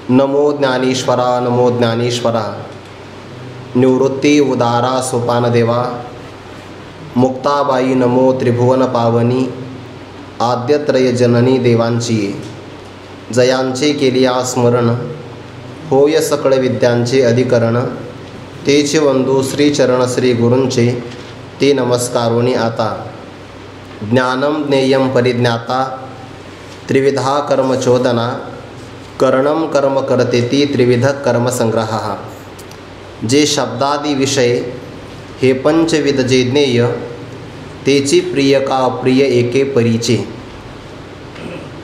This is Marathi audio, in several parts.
नमो ज्ञानेश्वरा नमो ज्ञानेश्वरा। निवृत्ती उदारा सोपान देवा। मुक्ताबाई नमो त्रिभुवन पावनी। आद्यत्रय जननी देवांची जयांचे केलिया स्मरण। होय सकळ विद्यांचे अधिकरण। तेचे वंदू श्रीचरण श्री गुरूंचे ते नमस्कारोनी आता। ज्ञानम ज्ञेयम परिज्ञाता त्रिविधा कर्मचोदना। करणम कर्म करतेती त्रिविध कर्मसंग्रह। जे शब्दादी विषय हे पंचविध जे ज्ञेय तेची प्रिय का अप्रिय एके परीचे।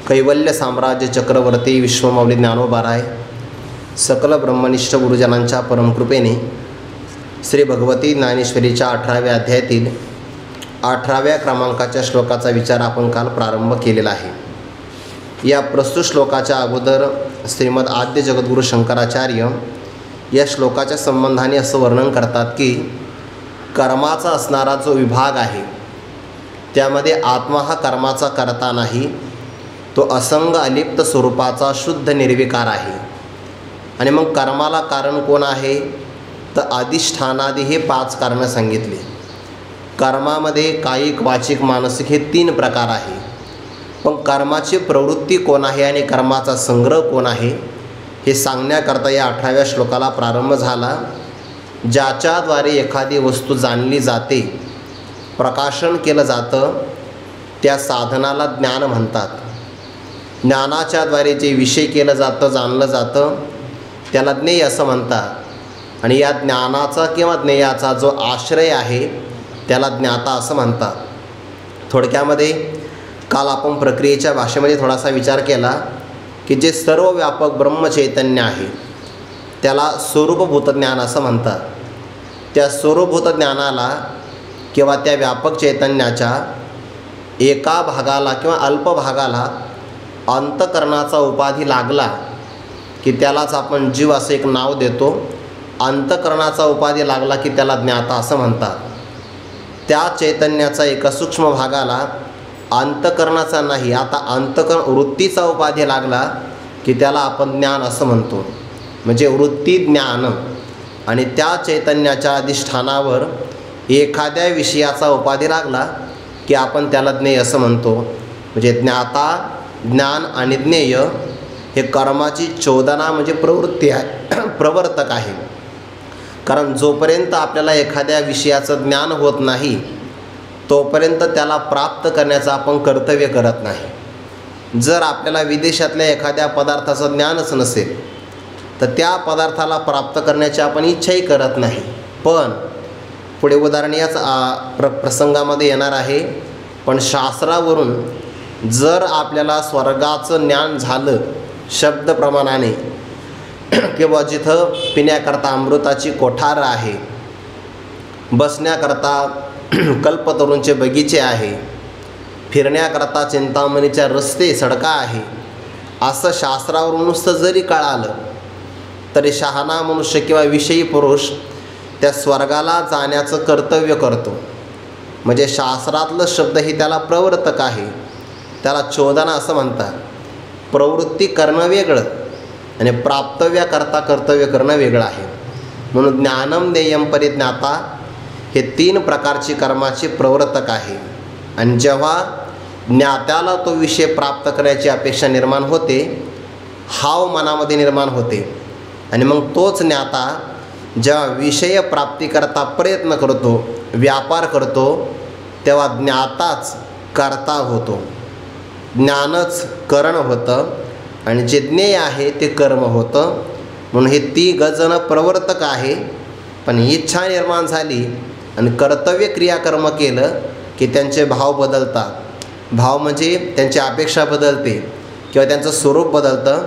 कैवल्य साम्राज्य चक्रवर्ती विश्वमौली ज्ञानोबाराय सकल ब्रह्मनिष्ठ गुरुजनांच्या परमकृपेने श्री भगवती ज्ञानेश्वरीच्या 18व्या अध्यायातील 18व्या क्रमांकाच्या श्लोकाचा विचार आपण काल प्रारंभ केलेला आहे। या प्रस्तुत श्लोकाच्या अगोदर श्रीमद आद्य जगद्गुरू शंकराचार्य या श्लोकाच्या संबंधाने असं वर्णन करतात की कर्माचा असणारा जो विभाग आहे त्यामध्ये आत्मा हा कर्माचा करता नाही, तो असंग अलिप्त स्वरूपाचा शुद्ध निर्विकार आहे। आणि मग कर्माला कारण कोण आहे तर अधिष्ठानादी हे 5 कारणं सांगितले। कर्मामध्ये कायिक वाचिक मानसिक हे 3 प्रकार आहे, पण कर्माची प्रवृत्ती कोण आहे आणि कर्माचा संग्रह कोण आहे हे सांगण्याकरता या 18व्या श्लोकाला प्रारंभ झाला। ज्याच्याद्वारे एखादी वस्तू जाणली जाते, प्रकाशन केलं जातं, त्या साधनाला ज्ञान म्हणतात। ज्ञानाच्याद्वारे जे विषय केलं जातं, जाणलं जातं, त्याला ज्ञेय असं म्हणतात। आणि या ज्ञानाचा किंवा ज्ञेयाचा जो आश्रय आहे त्याला ज्ञाता असं म्हणतात। थोडक्यामध्ये काल आपण प्रक्रियेच्या भाषेमध्ये थोडासा विचार केला की जे सर्व व्यापक ब्रह्मचैतन्य आहे त्याला स्वरूपभूत ज्ञान असं म्हणतात। त्या स्वरूपभूत ज्ञानाला किंवा त्या व्यापक चैतन्याच्या एका भागाला किंवा अल्प भागाला अंतःकरणाचा उपाधी लागला की त्यालाच आपण जीव असं एक नाव देतो। अंतःकरणाचा उपाधी लागला की त्याला ज्ञाता असं म्हणतात। त्या चैतन्याचा एका सूक्ष्म भागाला अंतःकरणाचा नाही, आता अंतःकरण वृत्तीचा उपाधी लागला की त्याला आपण ज्ञान असं म्हणतो। म्हणजे वृत्ती ज्ञान आणि त्या चैतन्याच्या अधिष्ठानावर एखाद्या विषयाचा उपाधी लागला की आपण त्याला ज्ञेय असं म्हणतो। म्हणजे ज्ञाता ज्ञान आणि ज्ञेय हे कर्माची चोदना म्हणजे प्रवृत्ती आहे, प्रवर्तक आहे। कारण जोपर्यंत आपल्याला एखाद्या विषयाचं ज्ञान होत नाही तोपर्यंत त्याला प्राप्त करण्याचं आपण कर्तव्य करत नाही। जर आपल्याला विदेशातल्या एखाद्या पदार्थाचं ज्ञानच नसेल तर त्या पदार्थाला प्राप्त करण्याची आपण इच्छाही करत नाही। पण पुढे उदाहरण याच प्रसंगामध्ये येणार आहे। पण शास्त्रावरून जर आपल्याला स्वर्गाचं ज्ञान झालं शब्दप्रमाणाने किंवा जिथं पिण्याकरता अमृताची कोठार आहे, बसण्याकरता कल्पतरूंचे बगीचे आहे, फिरण्याकरता चिंतामणीच्या रस्ते सडका आहे, असं शास्त्रावरून नुसतं जरी कळालं तरी शहाणा मनुष्य किंवा विषयी पुरुष त्या स्वर्गाला जाण्याचं कर्तव्य करतो। म्हणजे शास्त्रातलं शब्द ही त्याला प्रवर्तक आहे, त्याला चोदना असं म्हणतात। प्रवृत्ती करणं वेगळं आणि प्राप्तव्याकरता कर्तव्य करणं वेगळं आहे। म्हणून ज्ञानम ज्ञेयम परिज्ञाता हे 3 प्रकारची कर्माची प्रवर्तक आहे। आणि जेव्हा ज्ञात्याला तो विषय प्राप्त करण्याची अपेक्षा निर्माण होते, हाव मनामध्ये निर्माण होते, आणि मग तोच ज्ञाता जेव्हा विषय प्राप्तीकरता प्रयत्न करतो, व्यापार करतो, तेव्हा ज्ञाताच कर्ता होतो। ज्ञानच करण होतं आणि जे ज्ञेय आहे ते कर्म होतं। म्हणून हे 3 जण प्रवर्तक आहे, पण इच्छा निर्माण झाली आणि कर्तव्य क्रियाकर्म केलं की त्यांचे भाव बदलतात। भाव म्हणजे त्यांची अपेक्षा बदलते किंवा त्यांचं स्वरूप बदलतं।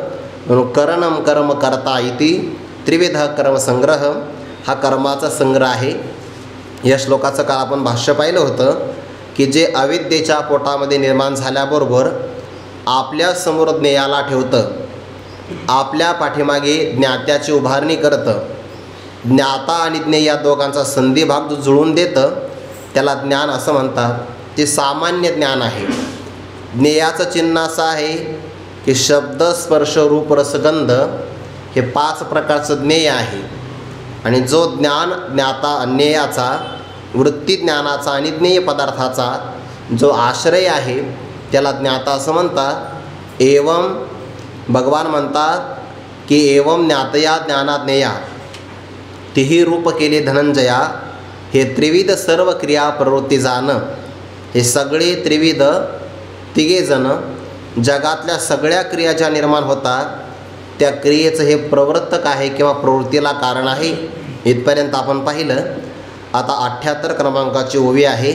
म्हणून करणम कर्म करता इति त्रिविध कर्मसंग्रह हा कर्माचा संग्रह आहे। या श्लोकाचं काल आपण भाष्य पाहिलं होतं की जे अविद्येच्या पोटामध्ये निर्माण झाल्याबरोबर आपल्या समोर ज्ञेयाला ठेवतं, आपल्या पाठीमागे ज्ञात्याची उभारणी करतं, ज्ञाता आणि ज्ञेय या दोघांचा संधिभाग जो जुळून देतं त्याला ज्ञान असं म्हणतात। ते सामान्य ज्ञान आहे। ज्ञेयाचं चिन्ह असं आहे की शब्द स्पर्श रूप रसगंध हे 5 प्रकारचं ज्ञेय आहे. आणि जो ज्ञान ज्ञाता ज्ञेयाचा वृत्ती ज्ञानाचा आणि ज्ञेय पदार्थाचा जो आश्रय आहे त्याला ज्ञाता असं म्हणतात. एवं भगवान म्हणतात की एवं ज्ञातया ज्ञाना ज्ञेया तिही रूप केले धनंजया. हे त्रिविध सर्व क्रिया प्रवृत्ती जाणं. हे सगळे त्रिविध तिघेजण जगातल्या सगळ्या क्रिया ज्या निर्माण होतात त्या क्रियेचं हे प्रवर्तक आहे किंवा प्रवृत्तीला कारण आहे. इथपर्यंत आपण पाहिलं. आता 78 क्रमांकाची ओवी आहे.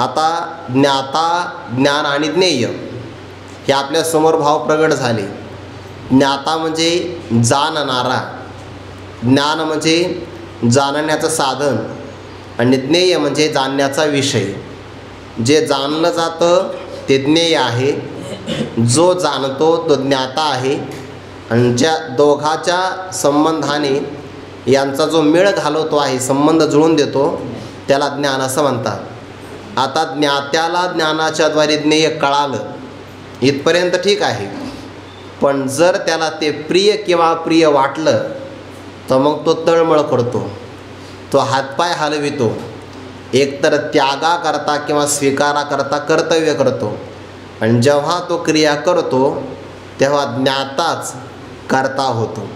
आता ज्ञाता ज्ञान आणि ज्ञेय हे आपल्यासमोर भाव प्रगट झाले. ज्ञाता म्हणजे जाणणारा, ज्ञान म्हणजे जाणण्याचं साधन आणि ज्ञेय म्हणजे जाणण्याचा विषय. जे जाणलं जातं ते ज्ञेय आहे, जो जाणतो तो ज्ञाता आहे. आणि ज्या दोघाच्या संबंधाने यांचा जो मेळ घालवतो आहे, संबंध जुळून देतो, त्याला ज्ञान असं म्हणतात. आता ज्ञात्याला ज्ञानाच्याद्वारे ज्ञेय कळालं इथपर्यंत ठीक आहे. पण जर त्याला ते प्रिय किंवा प्रिय वाटलं तर मग तो तळमळ करतो, तो हातपाय हलवितो, एकतर त्यागाकरता किंवा स्वीकाराकरता कर्तव्य करतो. आणि जेव्हा तो क्रिया करतो तेव्हा ज्ञाताच कर्ता होतो.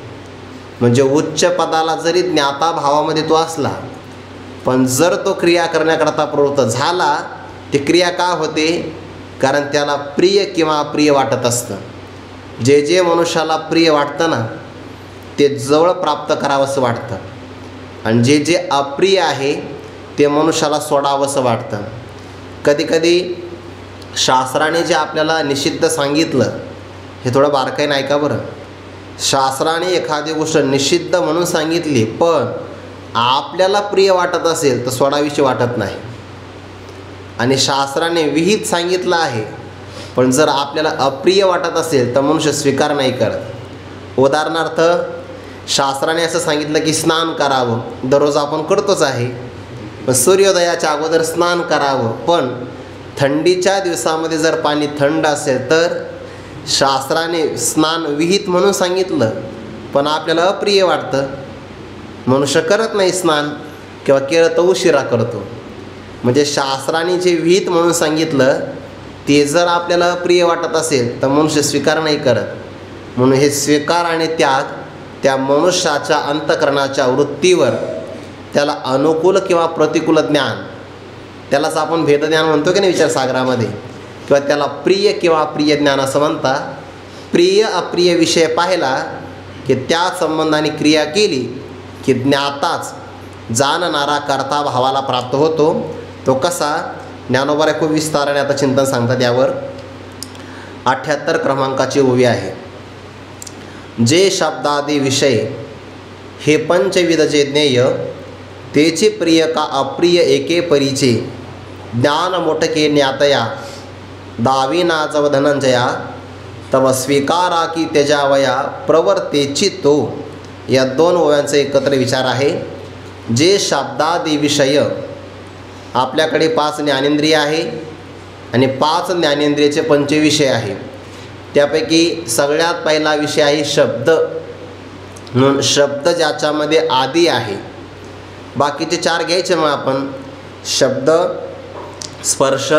म्हणजे उच्च पदाला जरी ज्ञाता भावामध्ये तो असला पण जर तो क्रिया करण्याकरता प्रवृत्त झाला, ती क्रिया का होते? कारण त्याला प्रिय किंवा अप्रिय वाटत असतं. जे जे मनुष्याला प्रिय वाटतं ना ते जवळ प्राप्त करावंसं वाटतं, आणि जे जे अप्रिय आहे ते मनुष्याला सोडावंसं वाटतं. कधीकधी शास्त्राने जे आपल्याला निषिद्ध सांगितलं हे थोडं बारकाईने ऐका बरं. शास्त्राने एखादी गोष्ट निषिद्ध म्हणून सांगितली पण आपल्याला प्रिय वाटत असेल तर सोडाविषयी वाटत नाही. आणि शास्त्राने विहित सांगितलं आहे पण जर आपल्याला अप्रिय वाटत असेल तर मनुष्य स्वीकार नाही करत. उदाहरणार्थ शास्त्राने असं सांगितलं की स्नान करावं, दररोज आपण करतोच आहे. पण सूर्योदयाच्या अगोदर स्नान करावं, पण थंडीच्या दिवसामध्ये जर पाणी थंड असेल तर शास्त्राने स्नान विहित म्हणून सांगितलं पण आपल्याला अप्रिय वाटतं, मनुष्य करत नाही स्नान किंवा केलं तर उशिरा करतो. म्हणजे शास्त्राने जे विहित म्हणून सांगितलं ते जर आपल्याला अप्रिय वाटत असेल तर मनुष्य स्वीकार नाही करत. म्हणून हे स्वीकार आणि त्याग त्या मनुष्याच्या अंतःकरणाच्या वृत्तीवर त्याला अनुकूल किंवा प्रतिकूल ज्ञान, त्यालाच आपण भेदज्ञान म्हणतो की नाही विचारसागरामध्ये, किंवा त्याला प्रिय किंवा अप्रिय ज्ञान असं म्हणतात. प्रिय अप्रिय विषय पाहिला की त्या संबंधाने क्रिया केली की ज्ञाताच जाणणारा कर्ता भावाला प्राप्त होतो. तो कसा? ज्ञानोबा खूप विस्ताराने आता चिंतन सांगतात यावर. 78 क्रमांकाची ओवी आहे. जे शब्दादी विषय हे पंचविध जे ज्ञेय तेचे प्रिय का अप्रिय एके परीचे ज्ञान मोठके ज्ञातया दावी नाजव धनंजया तव स्वीकारा की त्यजावया प्रवर्तेची तो. या 2 ओव्यांचा एकत्र विचार आहे. जे शब्दादी विषय, आपल्याकडे 5 ज्ञानेंद्रिय आहे आणि 5 ज्ञानेंद्रियाचे पंचविषय आहे. त्यापैकी सगळ्यात पहिला विषय आहे शब्द. म्हणून शब्द ज्याच्यामध्ये आदी आहे. बाकीचे 4 घ्यायचे मग आपण. शब्द, स्पर्श,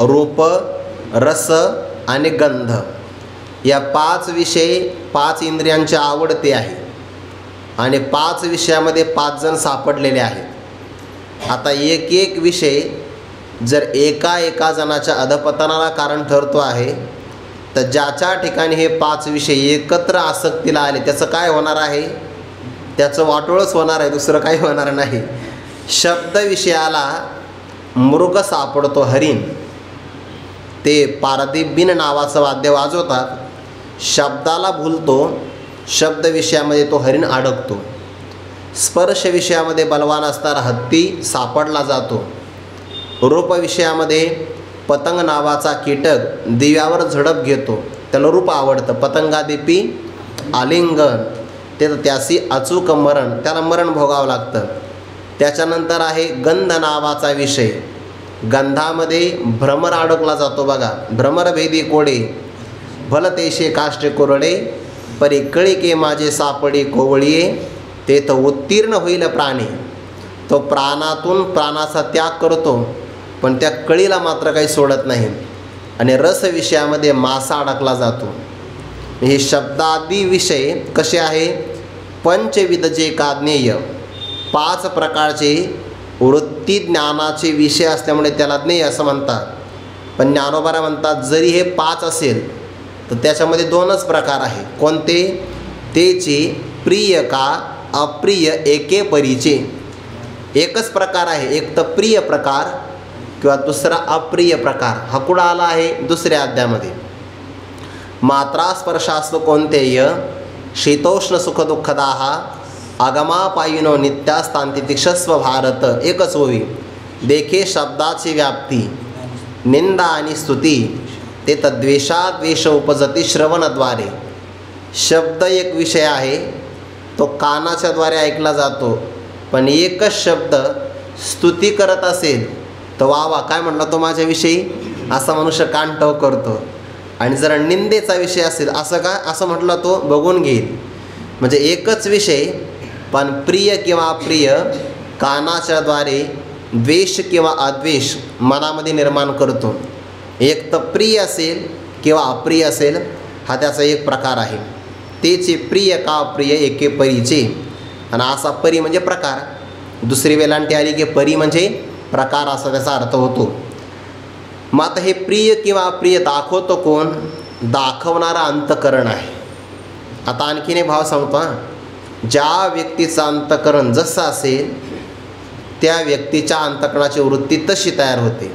रूप, रस आणि गंध. या 5 विषय 5 इंद्रियांचे आवडते आहे आणि 5 विषयामध्ये 5 जण सापडलेले आहेत. आता एक एक विषय जर एका जणाच्या अधपतनाला कारण ठरतो आहे तर ज्याच्या ठिकाणी हे 5 विषय एकत्र आसक्तीला आले त्याचं काय होणार आहे? त्याचं वाटोळच होणार आहे, दुसरं काही होणार नाही. शब्द विषयाला मृग सापडतो, हरिण. ते पारदीप बिन नावाचं वाद्य वाजवतात. शब्दाला भूलतो, शब्द विषयामध्ये तो हरिण अडकतो. स्पर्श विषयामध्ये बलवान असणारा हत्ती सापडला जातो. रूप विषयामध्ये पतंग नावाचा कीटक दिव्यावर झडप घेतो, त्याला रूप आवडतं. पतंगादिपी आलिंगन, ते त्यासी अचूक मरण, त्याला मरण भोगावं लागतं. त्याच्यानंतर आहे गंध नावाचा विषय. गंधामध्ये भ्रमर अडकला जातो बघा. भ्रमरभेदी कोडे भलतेशे काष्टे कोरडे परी कळिके माझे सापडी कोवळीये, तेथ उत्तीर्ण होईल प्राणी. तो प्राणातून प्राणाचा त्याग करतो, पण त्या कळीला मात्र काही सोडत नाही आणि रस विषयामध्ये मासा अडकला जातो. हे शब्दादी विषय कसे आहे? पंचविध जे का ज्ञेय, 5 प्रकारचे वृत्ती ज्ञानाचे विषय असल्यामुळे त्याला ज्ञेय असं म्हणतात. पण ज्ञानोबा म्हणतात जरी हे 5 असेल तर त्याच्यामध्ये 2च प्रकार आहे. कोणते? तेचे प्रिय का अप्रिय एके परीचे. एकच प्रकार आहे, एक तर प्रिय प्रकार किंवा दुसरा अप्रिय प्रकार. हा कुठं आला आहे? दुसऱ्या अध्यायामध्ये. मात्रा स्पर्शास्तु कोणतेय शीतोष्ण सुख दुःखदाहा आगमापायिनो नित्यास्तांती तिक्षस्व भारत. एकच होवी देखे शब्दाची व्याप्ती, निंदा आणि स्तुती ते तद्वेषाद्वेष उपजती श्रवणद्वारे. शब्द एक विषय आहे, तो कानाच्याद्वारे ऐकला जातो. पण एकच शब्द स्तुती करत असेल तर वा वा काय म्हटला तो माझ्याविषयी, असा मनुष्य कान टव करतो. आणि जर निंदेचा विषय असेल असं का असं म्हटलं तो बघून घेईल. म्हणजे एकच विषय पण प्रिय किंवा अप्रिय कानाच्याद्वारे द्वेष किंवा अद्वेष मनामध्ये निर्माण करतो. एक तर प्रिय असेल किंवा अप्रिय असेल, हा त्याचा एक प्रकार आहे. तेचे प्रिय का अप्रिय एके परीचे. आणि असा परी म्हणजे प्रकार. दुसरी वेलांटी आली की परी म्हणजे प्रकार असा त्याचा अर्थ होतो. मग आता हे प्रिय किंवा अप्रिय दाखवतो कोण? दाखवणारा अंतकरण आहे. आता आणखीन एक भाव सांगतो हां. ज्या व्यक्तीचं अंतकरण जसं असेल त्या व्यक्तीच्या अंतकरणाची वृत्ती तशी तयार होते.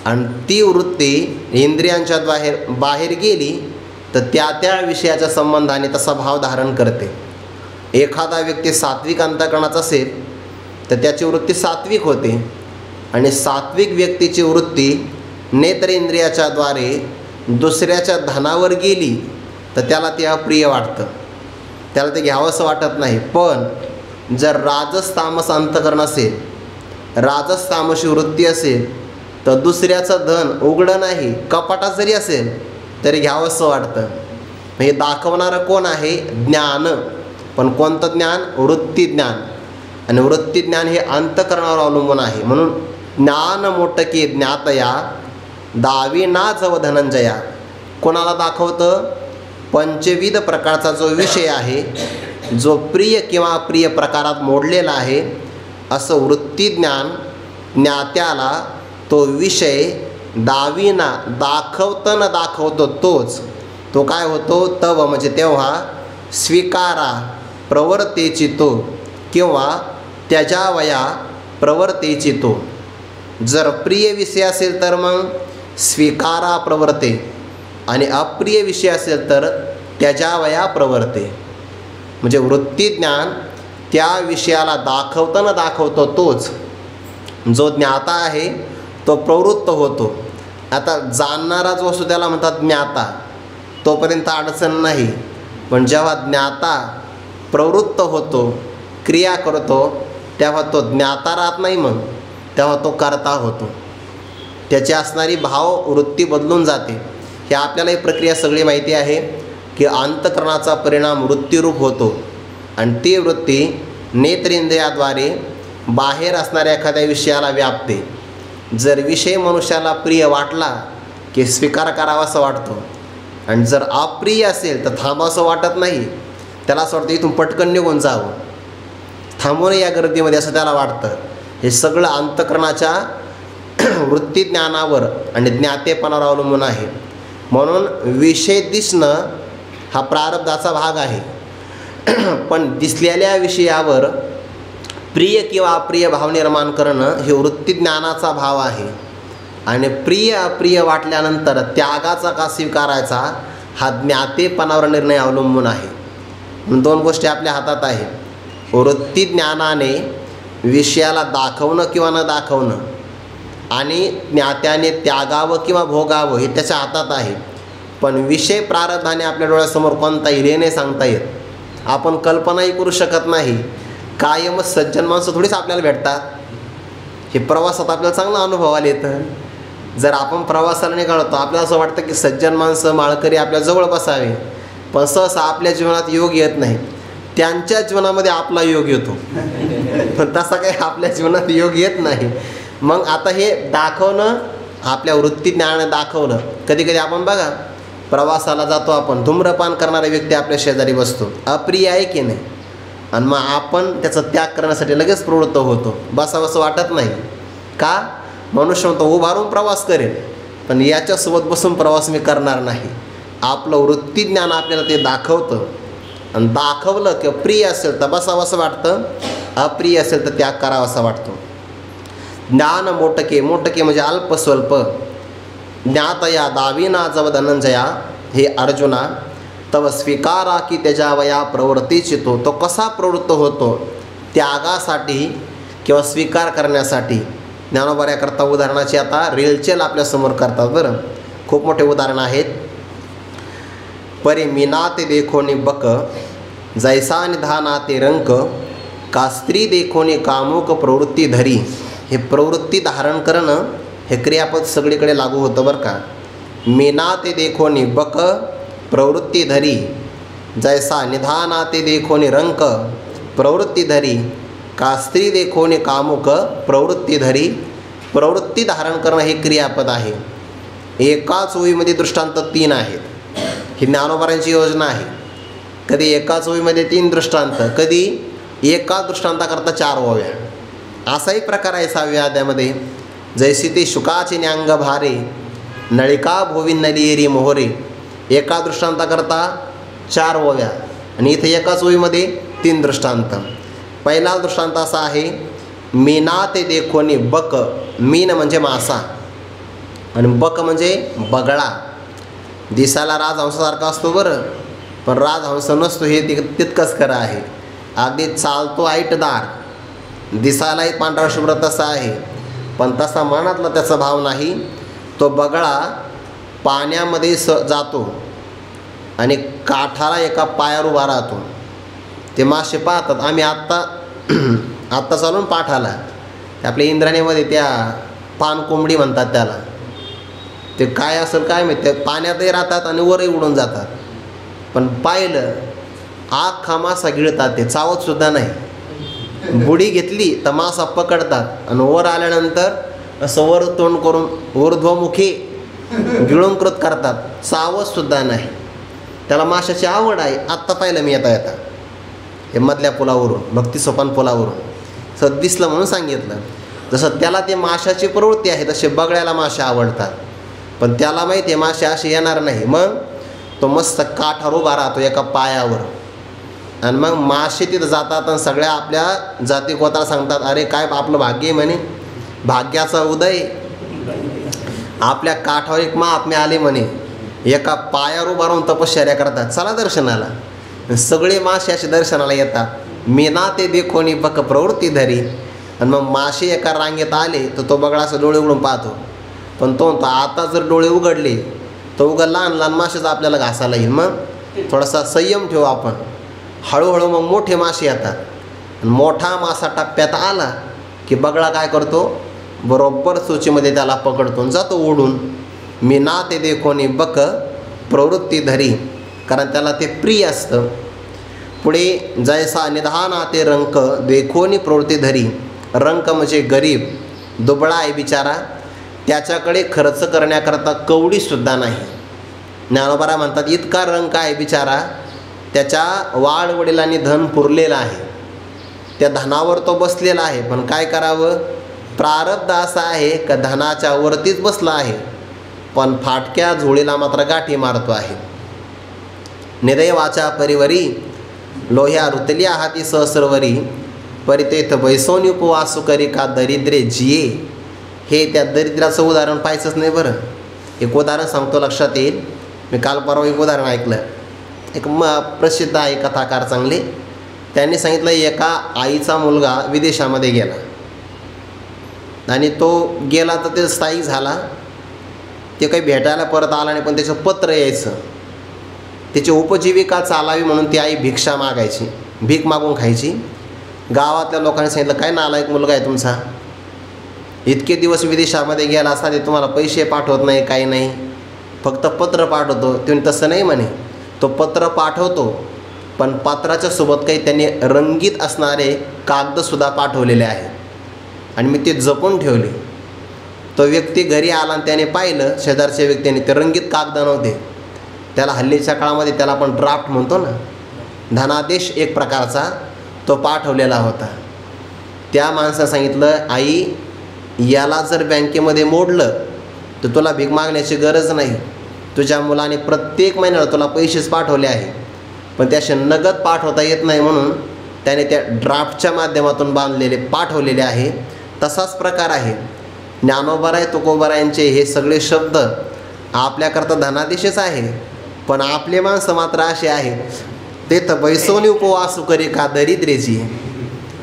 आणि ती वृत्ती इंद्रियांच्या बाहेर गेली तर त्या त्या विषयाच्या संबंधाने तसा भाव धारण करते. एखादा व्यक्ती सात्विक अंतकरणाचा असेल तर त्याची वृत्ती सात्विक होते. आणि सात्विक व्यक्तीची वृत्ती नेत्र इंद्रियाच्याद्वारे दुसऱ्याच्या धनावर गेली तर त्याला ते अप्रिय वाटतं, त्याला ते घ्यावंसं वाटत नाही. पण जर राजस तामस अंतकरण असेल, राजस तामसी वृत्ती असेल तर दुसऱ्याचं धन उघडं नाही, कपाटात जरी असेल तरी घ्यावंसं वाटतं. हे दाखवणारं कोण आहे? ज्ञान. पण कोणतं ज्ञान? वृत्ती ज्ञान. आणि वृत्ती ज्ञान हे अंतकरणावर अवलंबून आहे. म्हणून ज्ञान मोटके ज्ञातया दावी ना जव धनंजया. कोणाला दाखवतं? पंचविध प्रकारचा जो विषय आहे, जो प्रिय किंवा अप्रिय प्रकारात मोडलेला आहे, असं वृत्ती ज्ञान ज्ञात्याला तो विषय दावीना दाखवतं दाखवतो तोच तो काय होतो? तव म्हणजे तेव्हा स्वीकारा प्रवर्तेची तो किंवा त्याच्यावया प्रवर्तेची तो. जर प्रिय विषय असेल तर मग स्वीकारा प्रवर्ते आणि अप्रिय विषय असेल तर त्याच्यावया प्रवर्ते. म्हणजे वृत्ती ज्ञान त्या विषयाला दाखवतं दाखवतो तोच. जो ज्ञाता आहे तो प्रवृत्त होतो. आता जाणणारा जो असतो त्याला म्हणतात ज्ञाता, तोपर्यंत अडचण नाही. पण जेव्हा ज्ञाता प्रवृत्त होतो, क्रिया करतो, तेव्हा तो ज्ञाता राहत नाही, मग तेव्हा तो कर्ता होतो. त्याची असणारी भाव वृत्ती बदलून जाते. हे आपल्याला ही प्रक्रिया सगळी माहिती आहे की अंतकरणाचा परिणाम वृत्तीरूप होतो आणि ती वृत्ती नेत्रेंद्रियाद्वारे बाहेर असणाऱ्या एखाद्या विषयाला व्यापते. जर विषय मनुष्याला प्रिय वाटला की स्वीकार करावासा वाटतो आणि जर अप्रिय असेल तर थांबावंसं वाटत नाही. त्याला असं वाटतं इथून पटकन निघून जावं, थांबून या गर्दीमध्ये, असं त्याला वाटतं. हे सगळं अंतकरणाच्या वृत्ती ज्ञानावर आणि ज्ञातेपणावर अवलंबून आहे. म्हणून विषय दिसणं हा प्रारब्धाचा भाग आहे. पण दिसलेल्या विषयावर प्रिय किंवा अप्रिय भाव निर्माण करणं हे वृत्ती ज्ञानाचा भाव आहे. आणि प्रिय अप्रिय वाटल्यानंतर त्यागाचा का स्वीकारायचा हा ज्ञातेपणावर निर्णय अवलंबून आहे. म्हणून 2 गोष्टी आपल्या हातात आहे. वृत्ती ज्ञानाने विषयाला दाखवणं किंवा न दाखवणं आणि ज्ञात्याने त्यागावं किंवा भोगावं हे त्याच्या हातात आहे. पण विषय प्रारब्धाने आपल्या डोळ्यासमोर कोणता येईल हे नाही सांगता येत. आपण कल्पनाही करू शकत नाही. कायमच सज्जन माणसं थोडीच आपल्याला भेटतात. हे प्रवासात आपल्याला चांगला अनुभवाला येतं. जर आपण प्रवासाला निघालो तर आपल्याला असं वाटतं की सज्जन माणसं माळकरी आपल्या जवळ बसावे, पण सहसा आपल्या जीवनात योग येत नाही, त्यांच्या जीवनामध्ये आपला योग येतो. पण तसा काही आपल्या जीवनात योग येत नाही. मग आता हे दाखवणं, आपल्या वृत्ती ज्ञानाने दाखवलं. कधी कधी आपण बघा, प्रवासाला जातो आपण, धूम्रपान करणारा व्यक्ती आपल्या शेजारी बसतो, अप्रिय आहे की नाही, आणि मग आपण त्याचा त्याग करण्यासाठी लगेच प्रवृत्त होतो. बसावंसं वाटत नाही का? मनुष्य म्हणतो उभारून प्रवास करेल, पण याच्यासोबत बसून प्रवास मी करणार नाही. आपलं वृत्ती ज्ञान आपल्याला ते दाखवतं, आणि दाखवलं की प्रिय असेल तर बसावंसं वाटतं, अप्रिय असेल तर त्याग करावासा वाटतो. ज्ञान मोटके, मोटके म्हणजे अल्पस्वल्प. ज्ञातया दाविना जव धनंजया, हे अर्जुना तव स्वीकारा की त्याच्यावया प्रवृत्ती चितो. तो कसा प्रवृत्त होतो? त्यागासाठी किंवा स्वीकार करण्यासाठी. ज्ञानोबा याकरता उदाहरणाची आता रेलचेल आपल्यासमोर करतात. बरं, खूप मोठे उदाहरण आहेत. परे मीनाते देखोनी बक, जैसा निधानाते रंक, का स्त्री देखोनी कामुक प्रवृत्ती धरी. हे प्रवृत्ती धारण करणं हे क्रियापद सगळीकडे लागू होतं बरं का. मीनाते देखोनी बक प्रवृत्ती धरी, जैसा निधानाते देखोनी रंक प्रवृत्ती धरी, का स्त्री देखोनी कामुक प्रवृत्ती धरी. प्रवृत्ती धारण करणं हे क्रियापद आहे. एकाच ओळीमध्ये दृष्टांत 3 आहेत. ही ज्ञानोबारांची योजना आहे. कधी एकाच ओळीमध्ये 3 दृष्टांत, कधी एका दृष्टांताकरता 4 ओव्या. असाही प्रकार आहे 6व्या अध्यायामध्ये. जैसी ते शुकाचे न्यांग भारे, नळिका भोवी नलियेरी मोहरे. एका दृष्टांताकरता 4 ओव्या, आणि इथे एकाच ओळीमध्ये 3 दृष्टांत. पहिला दृष्टांत असा आहे, मीना ते देखोनी बक. मीन म्हणजे मासा, आणि बक म्हणजे बगळा. दिसायला राजहंसासारखा असतो बरं, पण राजहंस नसतो हे तितकंच खरं आहे. अगदी चालतो ऐटदार, दिसायलाही पांढरा शुभ्र तसा आहे, पण तसा मनातला त्याचा भाव नाही. तो बगळा पाण्यामध्ये जातो आणि काठाला एका पायावर उभा राहतो. ते मासे पाहतात. आम्ही आत्ता चालून पाठाला, आपल्या इंद्राणीमध्ये त्या पान कोंबडी म्हणतात त्याला. ते काय असेल काय माहिती, ते पाण्यातही राहतात आणि वरही उडून जातात. पण पाहिलं आखा मासा गिळतात, ते चावतसुद्धा नाही. बुडी घेतली तर मासा पकडतात, आणि वर आल्यानंतर असं वर तोंड करून ऊर्ध्वमुखी गिळूनकृत करतात, चावतसुद्धा नाही. त्याला माशाची आवड आहे. आत्ता पाहिलं मी येता येता हे मधल्या पुलावरून, भक्ती सोपान पुलावरून, असं दिसलं म्हणून सांगितलं. जसं त्याला ते माशाची प्रवृत्ती आहे, तसे बगळ्याला मासे आवडतात. पण त्याला माहिती आहे मासे असे येणार नाही. मग तो मस्त काठावर उभा राहतो एका पायावर, आणि मग मासे तिथं जातात आणि सगळ्या आपल्या जाती गोताला सांगतात, अरे काय आपलं भाग्य आहे म्हणे, भाग्याचा उदय. आपल्या काठावर एक महात्मे आले म्हणे, एका पायावर उभा राहून तपश्चर्या करतात, चला दर्शनाला. सगळे मासे असे दर्शनाला येतात. मीना ते देखोनी बक प्रवृत्ती धरी. आणि मग मासे एका रांगेत आले तर तो बगळा असं डोळे उघडून पाहतो. पण तो म्हणतो आता जर डोळे उघडले तर उगा लहान लहान मासेच आपल्याला घासायला येईल. मग थोडासा संयम ठेवू आपण. हळूहळू मग मोठे मासे येतात, आणि मोठा मासा टप्प्यात आला की बगळा काय करतो, बरोबर सूचीमध्ये त्याला पकडतो, जातो उडून. मीना ते देखोनी बक प्रवृत्ती धरी, कारण त्याला ते प्रिय असतं. पुढे जैसा निधाना ते रंक देखोनी प्रवृत्ती धरी. रंक म्हणजे गरीब, दुबळा आहे बिचारा, त्याच्याकडे खर्च करण्याकरता कवडीसुद्धा नाही. ज्ञानोबा म्हणतात इतका रंक आहे बिचारा, त्याच्या वाडवडिलांनी धन पुरलेलं आहे, त्या धनावर तो बसलेला आहे. पण काय करावं, प्रारब्ध असा आहे का धनाच्या वरतीच बसला आहे, पण फाटक्या झोळीला मात्र गाठी मारतो आहे. निदैवाच्या परिवरी लोह्या रुतल्या हाती सहस्रवरी, परितेथ बैसोनी उपवासू करी का दरिद्रे जिये. हे त्या दरिद्राचं उदाहरण पाहायचंच नाही बरं. एक उदाहरण सांगतो, लक्षात येईल. मी काल परवा एक उदाहरण ऐकलं. एक प्रसिद्ध आहे कथाकार चांगले, त्यांनी सांगितलं एका आईचा मुलगा विदेशामध्ये गेला, आणि तो गेला तर ते स्थायिक झाला. ते काही भेटायला परत आला नाही, पण त्याचं पत्र यायचं. त्याची उपजीविका चालावी म्हणून ती आई भिक्षा मागायची, भीक मागून खायची. गावातल्या लोकांनी सांगितलं काय नालायक मुलगा आहे तुमचा, इतके दिवस विदेशामध्ये गेला असा ते तुम्हाला पैसे पाठवत नाही, काही नाही, फक्त पत्र पाठवतो. तुम्ही तसं नाही म्हणे, तो पत्र पाठवतो, पण पत्राच्या सोबत काही त्यांनी रंगीत असणारे कागदसुद्धा पाठवलेले आहे आणि मी ते जपून ठेवले. तो व्यक्ती घरी आला आणि त्याने पाहिलं, शेजारच्या व्यक्तीने, ते रंगीत कागद नव्हते. त्याला हल्लीच्या काळामध्ये त्याला आपण ड्राफ्ट म्हणतो ना, धनादेश एक प्रकारचा तो पाठवलेला होता. त्या माणसानं सांगितलं, आई याला जर बँकेमध्ये मोडलं तर तुला भीक मागण्याची गरज नाही. तुझ्या मुलाने प्रत्येक महिन्याला तुला पैसेच पाठवले आहे, पण त्याचे नगद पाठवता येत नाही, म्हणून त्याने त्या ड्राफ्टच्या माध्यमातून बांधलेले पाठवलेले आहे. तसाच प्रकार आहे. ज्ञानोबराय तुकोबरायांचे हे सगळे शब्द आपल्याकरता धनादेशच आहे, पण आपले माणसं मात्र असे आहे, ते तर बैसवणी उपवासू करी का दरिद्रेची,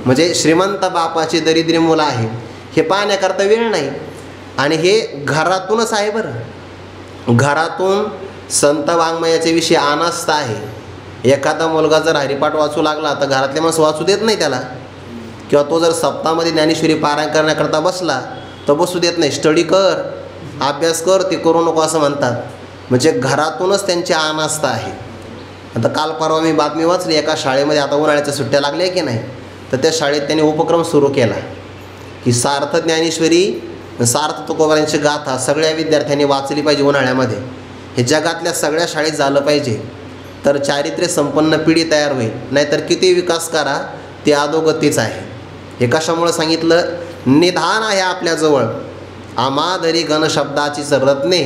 म्हणजे श्रीमंत बापाची दरिद्री मुलं आहे हे पाहण्याकरता वेळ नाही. आणि हे घरातूनच आहे. बरं, घरातून संत वाङ्मयाचे विषय अनास्थ आहे. एखादा मुलगा जर हरिपाठ वाचू लागला तर घरातले माणसं वाचू देत नाही त्याला, किंवा तो जर सप्ताहामध्ये ज्ञानेश्वरी पारायण करण्याकरता बसला तर बसू देत नाही. स्टडी कर, अभ्यास कर, ते करू नको असं म्हणतात. म्हणजे घरातूनच त्यांची अनास्था आहे. आता काल परवा मी बातमी वाचली, एका शाळेमध्ये आता उन्हाळ्याच्या सुट्ट्या लागल्या की नाही, तर त्या शाळेत त्यांनी उपक्रम सुरू केला की सार्थ ज्ञानेश्वरी, सार्थ तुकोबारांची गाथा सगळ्या विद्यार्थ्यांनी वाचली पाहिजे उन्हाळ्यामध्ये. हे जगातल्या सगळ्या शाळेत झालं पाहिजे, तर चारित्र्य संपन्न पिढी तयार होईल. नाहीतर किती विकास करा ते अधोगतीच आहे. हे कशामुळं सांगितलं? निधान आहे आपल्याजवळ आमाधरी घनशब्दाचीच रत्ने,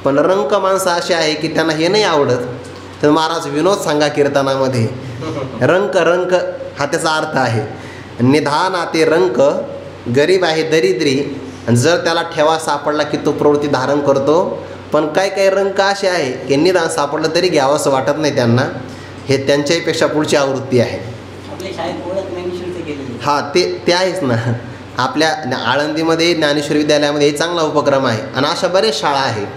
पण रंक माणसं अशी आहे की त्यांना हे नाही आवडत. तर महाराज विनोद सांगा कीर्तनामध्ये, रंक रंक हा त्याचा अर्थ आहे. निधान ते रंक, गरीब आहे दरिद्री, आणि जर त्याला ठेवा सापडला की तो प्रवृत्ती धारण करतो. पण काही रंक असे आहे की निदान सापडलं तरी घ्यावं असं वाटत नाही त्यांना. हे त्यांच्याहीपेक्षा पुढची आवृत्ती आहे. हां, ते आहेच ना. आपल्या आळंदीमध्ये ज्ञानेश्वर विद्यालयामध्ये हे चांगला उपक्रम आहे, आणि अशा बरेच शाळा आहेत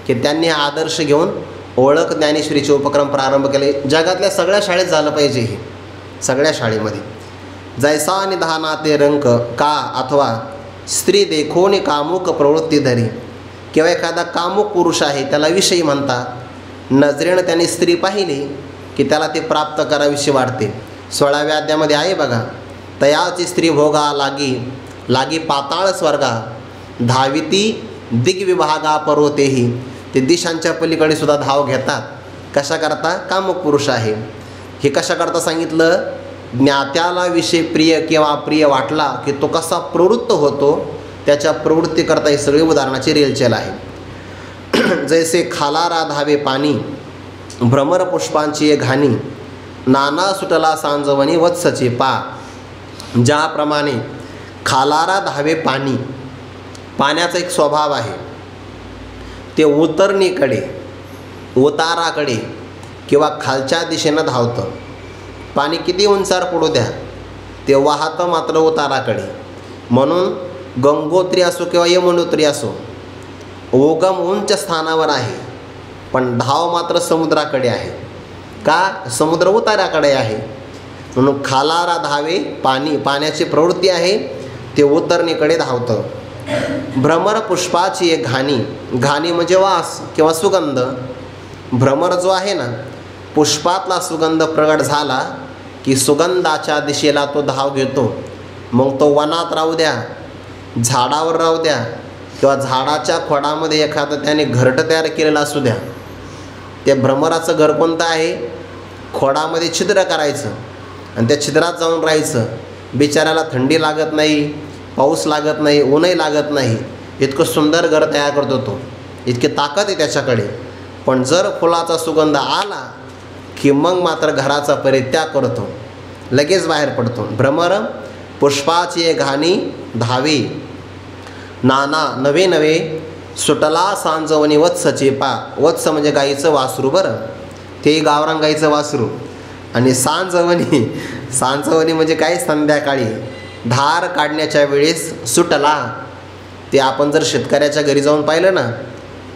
की त्यांनी आदर्श घेऊन ओळख ज्ञानेश्वरीचे उपक्रम प्रारंभ केले. जगातल्या सगळ्या शाळेत झालं पाहिजे हे, सगळ्या शाळेमध्ये. जैसा निधाना ते रंक का, अथवा स्त्री देखोनी कामुक प्रवृत्ती धरी, किंवा एखादा कामुक पुरुष आहे त्याला विषयी म्हणतात. नजरेनं त्याने स्त्री पाहिली की त्याला ते प्राप्त कराविषयी वाटते. 16व्या अध्यायामध्ये आहे बघा, तयाची स्त्री भोगा लागी लागी पाताळ स्वर्गा, धाविती दिग्विभागा पर्वतेही. ते दिशांच्या पलीकडे सुद्धा धाव घेतात. कशा करता? कामुक पुरुष आहे. हे कशा करता सांगितलं? ज्ञात्याला विषय प्रिय किंवा अप्रिय वाटला की तो कसा प्रवृत्त होतो, त्याच्या प्रवृत्तीकरता ही सगळी उदाहरणाची रेलचेल आहे. जैसे खालारा धावे पाणी, भ्रमर पुष्पांची घाणी, नाना सुटला सांजवणी वत्सचे पा. ज्याप्रमाणे खालारा धावे पाणी, पाण्याचा एक स्वभाव आहे, ते उतरणीकडे, उताराकडे किंवा खालच्या दिशेनं धावतं. पाणी किती उंचार पडू द्या, ते वाहतं मात्र उताराकडे. म्हणून गंगोत्री असो किंवा यमुनोत्री असो, उगम उंच स्थानावर आहे, पण धाव मात्र समुद्राकडे आहे. का? समुद्र उताराकडे आहे. म्हणून खालारा धावे पाणी, पाण्याची प्रवृत्ती आहे, ते उतरणीकडे धावतं. भ्रमर पुष्पाची एक घाणी, घाणी म्हणजे वास किंवा सुगंध. भ्रमर जो आहे ना, पुष्पातला सुगंध प्रगट झाला की सुगंधाच्या दिशेला तो धाव घेतो. मग तो वनात राहू द्या, झाडावर राहू द्या, किंवा झाडाच्या खोडामध्ये एखादं त्याने घरटं तयार केलेलं असू द्या. त्या भ्रमराचं घर कोणतं आहे? खोडामध्ये छिद्र करायचं आणि त्या छिद्रात जाऊन राहायचं. बिचाऱ्याला थंडी लागत नाही, पाऊस लागत नाही, ऊनही लागत नाही. इतकं सुंदर घर तयार करतो तो, इतकी ताकद आहे त्याच्याकडे. पण जर फुलाचा सुगंध आला की मग मात्र घराचा परित्याग करतो, लगेच बाहेर पडतो. भ्रमर पुष्पाची घाणी धावे, नाना नवे नवे सुटला सांजवणी वत्सचे पा. वत्स म्हणजे गाईचं वासरू. बरं, ते गावरान गाईचं वासरू. आणि सांजवणी, सांजवणी म्हणजे काय? संध्याकाळी धार काढण्याच्या वेळेस सुटला. ते आपण जर शेतकऱ्याच्या घरी जाऊन पाहिलं ना,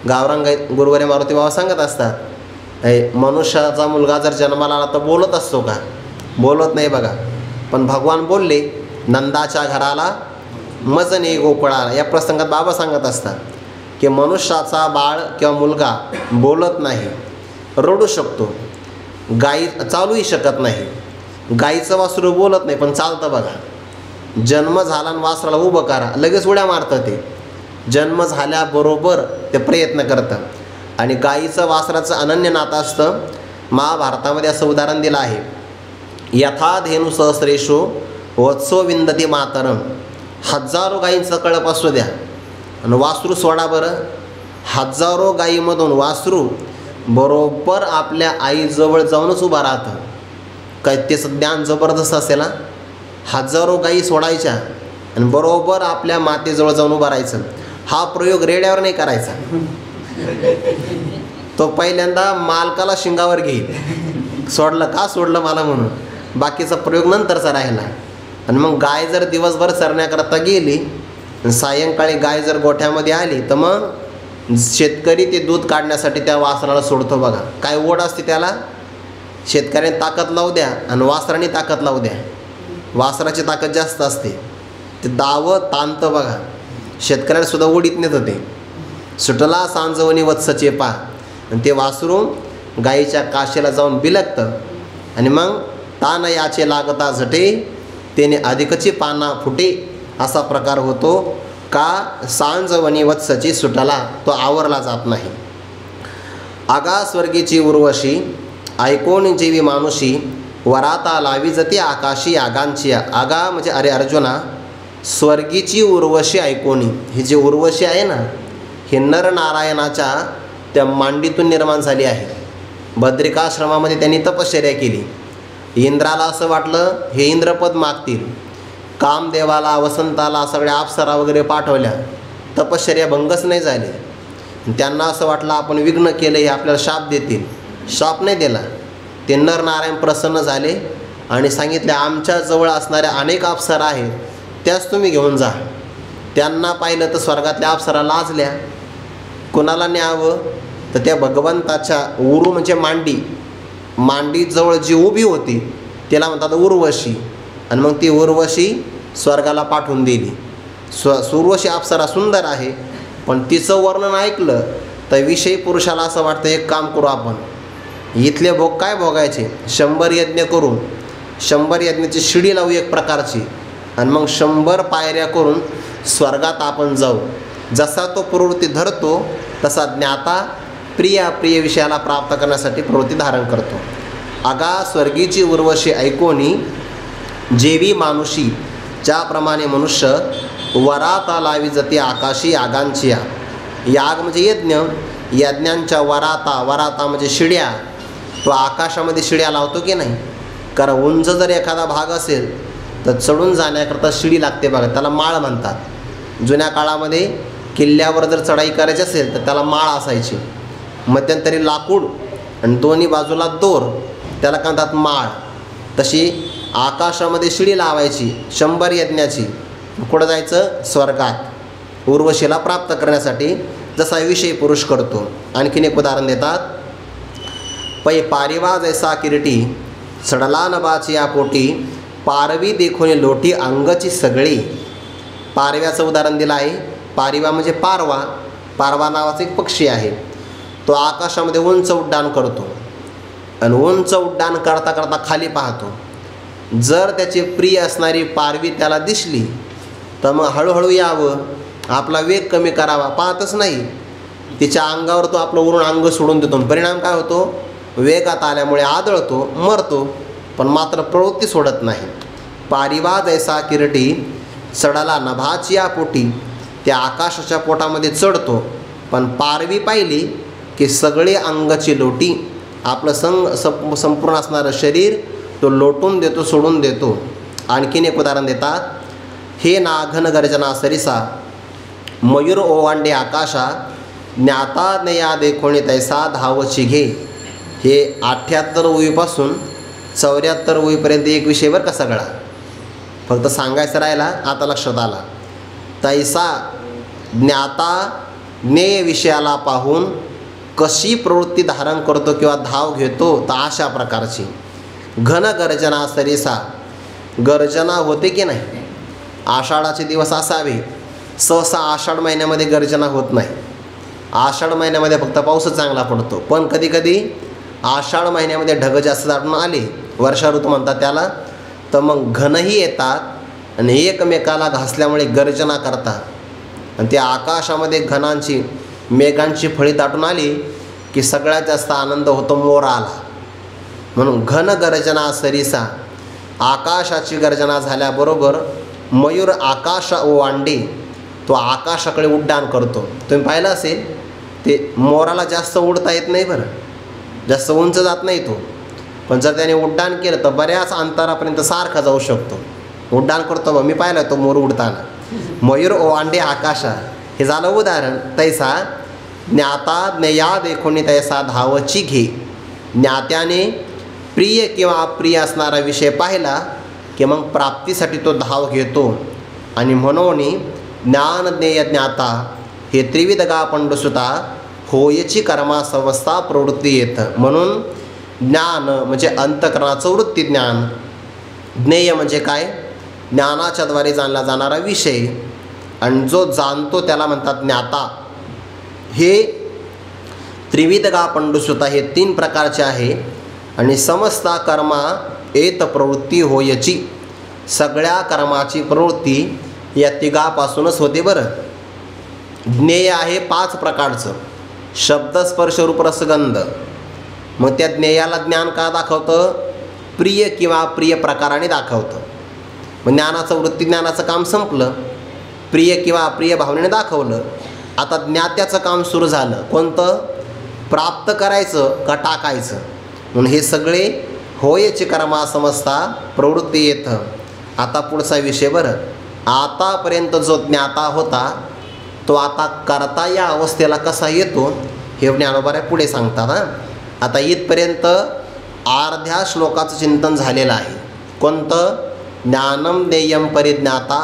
गावरान गाई, गुरुवारी मारुती बाबा सांगत असतात, मनुष्याचा मुलगा जर जन्माला आला तर बोलत असतो का? बोलत नाही बघा. पण भगवान बोलले, नंदाच्या घराला मजने गोकुळाला. या प्रसंगात बाबा सांगत असतात की मनुष्याचा बाळ किंवा मुलगा बोलत नाही, रडू शकतो, गाई चालूही शकत नाही. गाईचं वासरू बोलत नाही पण चालतं बघा. जन्म झाला आणि वासराला उभं करा, लगेच उड्या मारतं ते. जन्म झाल्याबरोबर ते प्रयत्न करतं. आणि गाईचं वासराचं अनन्य नातं असतं. महाभारतामध्ये असं उदाहरण दिलं आहे, यथा धेनु सहस्रेषु वत्सो विंदती मातरम. हजारो गाईंचं कळप असू द्या आणि वासरू सोडा बरं, हजारो गाईमधून वासरू बरोबर आपल्या आईजवळ जाऊनच उभा राहतं. काय त्याचं ज्ञान जबरदस्त असेल ना. हजारो गाई सोडायच्या आणि बरोबर आपल्या मातेजवळ जाऊन उभा राहायचं. हा प्रयोग रेड्यावर नाही करायचा. तो पहिल्यांदा मालकाला शिंगावर घेईल, सोडलं का सोडलं मला म्हणून. बाकीचा प्रयोग नंतरचा राहिला. आणि मग गाय जर दिवसभर चरण्याकरता गेली, सायंकाळी गाय जर गोठ्यामध्ये आली, तर मग शेतकरी ते दूध काढण्यासाठी त्या वासराला सोडतो बघा. काय ओढ असते त्याला. शेतकऱ्याने ताकद लावू द्या आणि वासराने ताकद लावू द्या, वासराची ताकद जास्त असते. ते दावं ताणतं बघा. शेतकऱ्याला सुद्धा ओढीत नेतं ते. सुटला सांजवणी वत्स चेपा. आणि ते वासरू गाईच्या काशेला जाऊन बिलकतं. आणि मग तान याचे लागता झटे, त्याने अधिकची पाना फुटे, असा प्रकार होतो. का सांजवणी वत्सची सुटला, तो आवरला जात नाही. आगा स्वर्गीची उर्वशी, ऐकून जीवी मानुषी, वराता लावी जती आकाशी आगांची. आगा म्हणजे अरे अर्जुना, स्वर्गीची उर्वशी ऐकोनी. ही जी उर्वशी आहे ना, हे नरनारायणाच्या त्या मांडीतून निर्माण झाली आहे. बद्रिकाश्रमामध्ये त्यांनी तपश्चर्या केली. इंद्राला असं वाटलं हे इंद्रपद मागतील. कामदेवाला, वसंताला, सगळ्या अप्सरा वगैरे पाठवल्या, तपश्चर्या भंगच नाही झाली. त्यांना असं वाटलं आपण विघ्न केलं, हे आपल्याला शाप देतील. शाप नाही दिला. ते नरनारायण प्रसन्न झाले आणि सांगितले आमच्याजवळ असणाऱ्या अनेक अप्सरा आहेत, त्याच तुम्ही घेऊन जा. त्यांना पाहिलं तर स्वर्गातल्या अप्सरा लाजल्या. कोणाला न्यावं तर त्या भगवंताच्या उरू म्हणजे मांडी, मांडीजवळ जी उभी होती त्याला म्हणतात उर्वशी. आणि मग ती उर्वशी स्वर्गाला पाठवून दिली. उर्वशी अप्सरा सुंदर आहे, पण तिचं वर्णन ऐकलं तर विषयी पुरुषाला असं वाटतं एक काम करू आपण, इथले भोग काय भोगायचे, 100 यज्ञ करून 100 यज्ञाची शिडी लावू एक प्रकारची, आणि मग 100 पायऱ्या करून स्वर्गात आपण जाऊ. जसा तो प्रवृत्ती धरतो तसा ज्ञाता प्रिय विषयाला प्राप्त करण्यासाठी प्रवृत्ती धारण करतो. आगा स्वर्गीची उर्वशी ऐकोनी जेवी मानुषी, ज्याप्रमाणे मनुष्य वराता लावी जती आकाशी आगांची. याग म्हणजे यज्ञ, यज्ञांच्या वराता म्हणजे शिड्या. तो आकाशामध्ये शिड्या लावतो की नाही. कारण उंच जर एखादा भाग असेल तर चढून जाण्याकरता शिडी लागते बघा, त्याला माळ म्हणतात. जुन्या काळामध्ये किल्ल्यावर जर चढाई करायची असेल तर त्याला माळ असायची. मध्यंतरी लाकूड आणि दोन्ही बाजूला दोर, त्याला म्हणतात माळ. तशी आकाशामध्ये शिडी लावायची 100 यज्ञाची. कुठं जायचं, स्वर्गात उर्वशीला प्राप्त करण्यासाठी, जसा विषय पुरुष करतो. आणखीन एक उदाहरण देतात, पै पारिवा जैसा किरीटी, चढला नभाची या पोटी, पारवी देखून लोटी अंगची सगळी. पारव्याचं उदाहरण दिलं आहे. पारिवा म्हणजे पारवा. पारवा नावाचा एक पक्षी आहे. तो आकाशामध्ये उंच उड्डाण करतो आणि उंच उड्डाण करता करता खाली पाहतो. जर त्याची प्रिय असणारी पारवी त्याला दिसली तर मग हळूहळू यावं, आपला वेग कमी करावा, पाहतच नाही. तिच्या अंगावर तो आपलं वरून अंग सोडून देतो. परिणाम काय होतो, वेगात आल्यामुळे आदळतो, मरतो, पण मात्र प्रवृत्ती सोडत नाही. पारिवा जैसा किरटी, चढाला नभाची या पोटी, त्या आकाशाच्या पोटामध्ये चढतो, पण पारवी पाहिली की सगळे अंगाची लोटी, आपलं संपूर्ण असणारं शरीर तो लोटून देतो, सोडून देतो. आणखीन एक उदाहरण देतात, हे नाघन गर्जना सरिसा, मयूर ओवांडे आकाशा, ज्ञाता ज्ञया देखोणी तैसा धावची घे. हे 78 ओळीपासून 74 ओळीपर्यंत एक विषय बरं का सगळा, फक्त सांगायचं राहिला, आता लक्षात आला. तैसा ज्ञाता ज्ञेय विषयाला पाहून कशी प्रवृत्ती धारण करतो किंवा धाव घेतो, तर अशा प्रकारची. घन गर्जना सरिसा, गर्जना होते की नाही. आषाढाचे दिवस असावे, सहसा आषाढ महिन्यामध्ये गर्जना होत नाही. आषाढ महिन्यामध्ये फक्त पाऊसच चांगला पडतो, पण कधीकधी आषाढ महिन्यामध्ये ढग जास्त दाटून आले, वर्षा ऋतू म्हणतात त्याला, तर मग घनही येतात आणि एकमेकाला घासल्यामुळे गर्जना करतात आणि त्या आकाशामध्ये घनांची मेघांची फळी दाटून आली की सगळ्यात जास्त आनंद होतो मोराला. म्हणून घन गर्जना सरिसा, आकाशाची गर्जना झाल्याबरोबर मयूर आकाश ओवांडे, तो आकाशाकडे उड्डाण करतो. तुम्ही पाहिलं असेल ते मोराला जास्त उडता येत नाही बरं, जास्त उंच जात नाही तो, पण जर त्याने उड्डाण केलं तर बऱ्याच अंतरापर्यंत सारखा जाऊ शकतो. उड्डाण करतो मी पाहिलं तो मोर उडताना. मयूर ओवांडे आकाशा, हे झालं उदाहरण. तैसा ज्ञाता ज्ञेया देखोनी तैसा धावची घे. ज्ञात्याने प्रिय किंवा अप्रिय असणारा विषय पाहिला की मग प्राप्तीसाठी तो धाव घेतो. आणि म्हणून ज्ञान ज्ञेय ज्ञाता हे त्रिविध गा पंडुसुता होयची कर्मासवस्था प्रवृत्ती येतं. म्हणून ज्ञान म्हणजे अंतकरणाचं वृत्ती ज्ञान, ज्ञेय म्हणजे काय, ज्ञानाच्याद्वारे जाणला जाणारा विषय, आणि जो जाणतो त्याला म्हणतात ज्ञाता. हे त्रिविध गा पंडुसुता हे 3 प्रकारचे आहे. आणि समस्ता कर्मा एत प्रवृत्ती होयची, सगळ्या कर्माची प्रवृत्ती या तिघापासूनच होते बरं. ज्ञेय आहे 5 प्रकारचं, शब्द स्पर्श रूप रसगंध. मग त्या ज्ञेयाला ज्ञान का दाखवतं, प्रिय किंवा अप्रिय प्रकाराने दाखवतं. मग ज्ञानाचं वृत्ती ज्ञानाचं काम संपलं, प्रिय किंवा अप्रिय भावनेने दाखवलं. आता ज्ञात्याचं काम सुरू झालं, कोणतं, प्राप्त करायचं का टाकायचं. म्हणून हे सगळे होयची कर्मा समजता प्रवृत्ती येतं. आता पुढचा विषय बरं. आतापर्यंत जो ज्ञाता होता तो आता करता या अवस्थेला कसा येतो हे ज्ञानोबा पुढे सांगतात. आता इथपर्यंत अर्ध्या श्लोकाचं चिंतन झालेलं आहे. कोणतं, ज्ञानम ज्ञेयम परिज्ञाता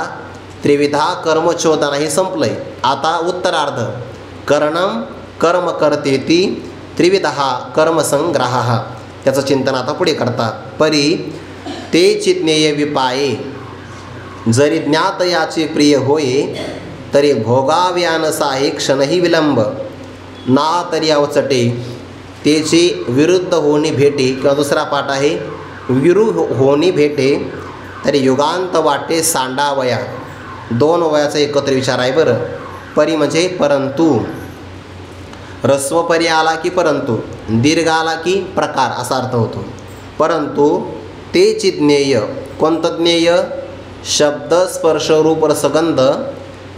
त्रिविधा कर्मचोदना हे संपलं आहे. आता उत्तरार्ध, करणम कर्म करतेती त्रिविधा कर्मसंग्रह, त्याचं चिंतन आता पुढे करतात. परी तेची ज्ञेय विपाये, जरी ज्ञात याचे प्रिय होय तरी भोगाव्यानसाही क्षणही विलंब, ना तरी अवचटे तेची विरुद्ध होणी भेटे. किंवा दुसरा पाठ आहे, विरु होणी भेटे तरी युगांत वाटे सांडावया. 2 वयाचा एकत्र विचार आहे बरं. परी म्हणजे परंतु, रस्व परी आला की परंतु, दीर्घ आला की प्रकार असा अर्थ होतो. परंतु तेची ज्ञेय, कोणतं ज्ञेय, शब्द स्पर्श रूप रसगंध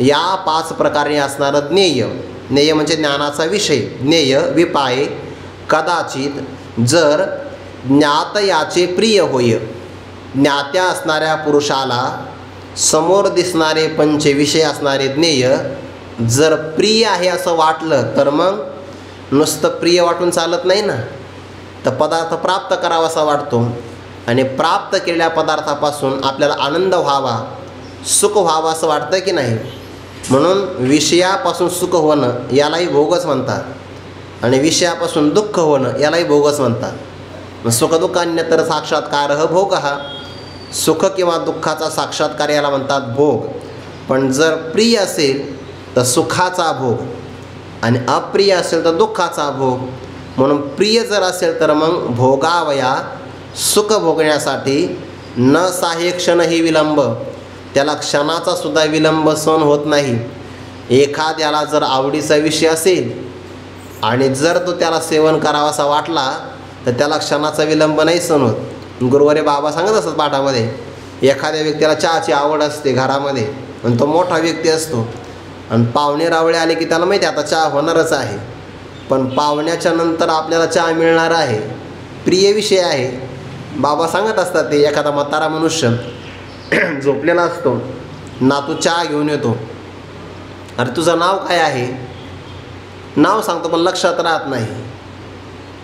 या 5 प्रकारे असणारं ज्ञेय. ज्ञेय म्हणजे ज्ञानाचा विषय. ज्ञेय विपाये, कदाचित जर ज्ञात याचे प्रिय होय, ज्ञात्या असणाऱ्या पुरुषाला समोर दिसणारे पंचविषय असणारे ज्ञेय जर प्रिय आहे असं वाटलं तर मग नुसतं प्रिय वाटून चालत नाही ना, तर पदार्थ प्राप्त करावा असा वाटतो. आणि प्राप्त केलेल्या पदार्थापासून आपल्याला आनंद व्हावा, सुख व्हावं असं वाटतं की नाही. म्हणून विषयापासून सुख होणं यालाही भोगच म्हणतात आणि विषयापासून दुःख होणं यालाही भोगच म्हणतात. मग सुखदुःखान्यतर साक्षात्कार भोग, हा सुख किंवा दुःखाचा साक्षात्कार याला म्हणतात भोग. पण जर प्रिय असेल तर सुखाचा भोग आणि अप्रिय असेल तर दुःखाचा भोग. म्हणून प्रिय जर असेल तर मग भोगावया, सुख भोगण्यासाठी न साहे क्षणही विलंब, त्याला क्षणाचा सुद्धा विलंब सहन होत नाही. एखाद्याला जर आवडीचा विषय असेल आणि जर तो त्याला सेवन करावासा वाटला तर त्याला क्षणाचा विलंब नाही सहन होत. गुरुवारी बाबा सांगत असतात पाठामध्ये, एखाद्या व्यक्तीला चहाची आवड असते घरामध्ये आणि तो मोठा व्यक्ती असतो आणि पाहुणे रावळे आले की त्याला माहिती आहे आता चहा होणारच आहे, पण पाहुण्याच्या नंतर आपल्याला चहा मिळणार आहे, प्रिय विषय आहे. बाबा सांगत असतात ते, एखादा म्हातारा मनुष्य झोपलेला असतो, नातू चहा घेऊन येतो, अरे तुझं नाव काय आहे, नाव सांगतो पण लक्षात राहत नाही,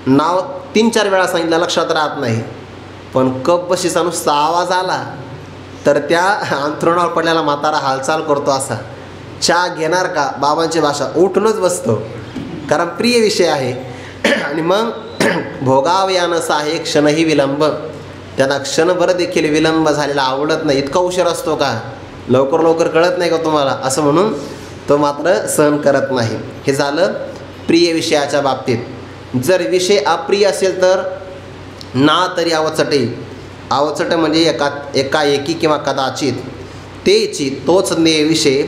नाव 3-4 वेळा सांगितलं लक्षात राहत नाही, पण कप बशीचा नुसता आवाज आला तर त्या अंथरुणावर पडलेला म्हातारा हालचाल करतो असा. चहा घेणार का, बाबांची भाषा, उठूनच बसतो, कारण प्रिय विषय आहे. आणि मग भोगावयानसा आहे क्षणही विलंब, त्यांना क्षणभर देखील विलंब झालेला आवडत नाही. इतका उशीर असतो का, लवकर लवकर कळत नाही का तुम्हाला, असं म्हणून तो मात्र सहन करत नाही. हे झालं प्रिय विषयाच्या बाबतीत. जर विषय अप्रिय असेल तर ना तरी अवचटे, अवचट म्हणजे एकाएकी किंवा कदाचित, तेची तोच ज्ञेय विषय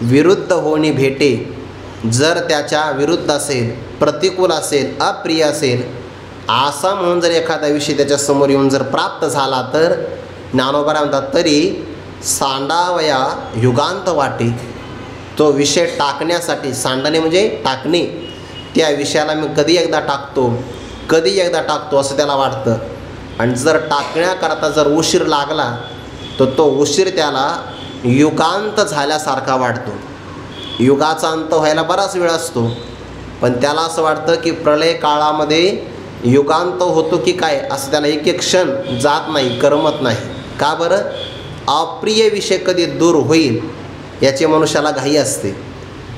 विरुद्ध होणे भेटे, जर त्याच्या विरुद्ध असेल, प्रतिकूल असेल, अप्रिय असेल असा म्हणून जर एखादा विषय त्याच्यासमोर येऊन जर प्राप्त झाला तर ज्ञानोबा म्हणतात तरी सांडावया युगांत वाटे, तो विषय टाकण्यासाठी, सांडणे म्हणजे टाकणे, त्या विषयाला मी कधी एकदा टाकतो असं त्याला वाटतं. आणि जर टाकण्याकरता जर उशीर लागला तर तो उशीर त्याला युगांत झाल्यासारखा वाटतो. युगाचा अंत व्हायला बराच वेळ असतो, पण त्याला असं वाटतं की प्रलय काळामध्ये युगांत होतो की काय, असं त्याला एक एक क्षण जात नाही, करमत नाही. का बरं? अप्रिय विषय कधी दूर होईल याची मनुष्याला घाई असते,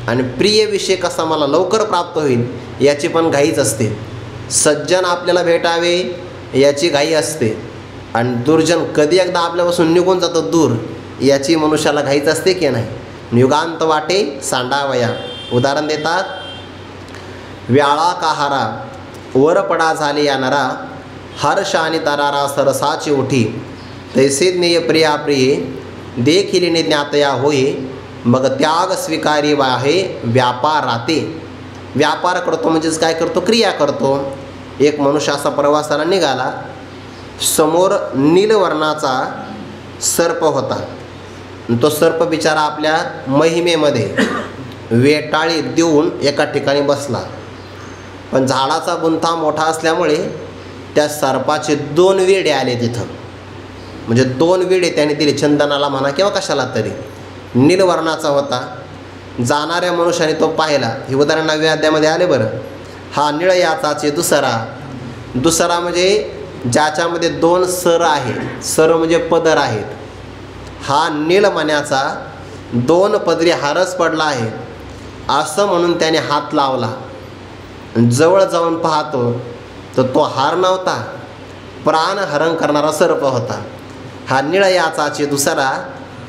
आणि प्रिय विषय कसा मला लवकर प्राप्त होईल याची पण घाईच असते. सज्जन आपल्याला भेटावे याची घाई असते, आणि दुर्जन कधी एकदा आपल्यापासून निघून जातं दूर याची मनुष्याला घाईच असते की नाही. युगांत वाटे सांडावया. उदाहरण देतात, व्याळा काहारा वरपडा झाले या नरा, हर्ष आणि तरारा सरसाची ओठी, तैसे ज्ञेय प्रिया प्रिये देखिलीने ज्ञातया होय, मग त्याग स्वीकारी वाहे व्यापार राहते. व्यापार करतो म्हणजेच काय करतो? क्रिया करतो. एक मनुष्य असा प्रवासाला निघाला, समोर नीलवर्णाचा सर्प होता. तो सर्प बिचारा आपल्या महिमेमध्ये वेटाळी देऊन एका ठिकाणी बसला, पण झाडाचा बुंथा मोठा असल्यामुळे त्या सर्पाचे 2 वेडे आले तिथं. म्हणजे 2 वेडे त्याने दिले, चंदनाला म्हणा किंवा कशाला तरी. नीलवर्णाचा होता. जाणाऱ्या मनुष्याने तो पाहिला. हे उदाहरण 9व्या अध्यायामध्ये आले बरं. हा निळ याचाचे दुसरा म्हणजे ज्याच्यामध्ये 2 सर आहे, सर म्हणजे पदर आहेत. हा नीलमण्याचा 2 पदरी हारच पडला आहे असं म्हणून त्याने हात लावला. जवळ जाऊन पाहतो तर तो हार नव्हता, प्राणहरण करणारा सर्प होता. हा निळ याचाचे दुसरा,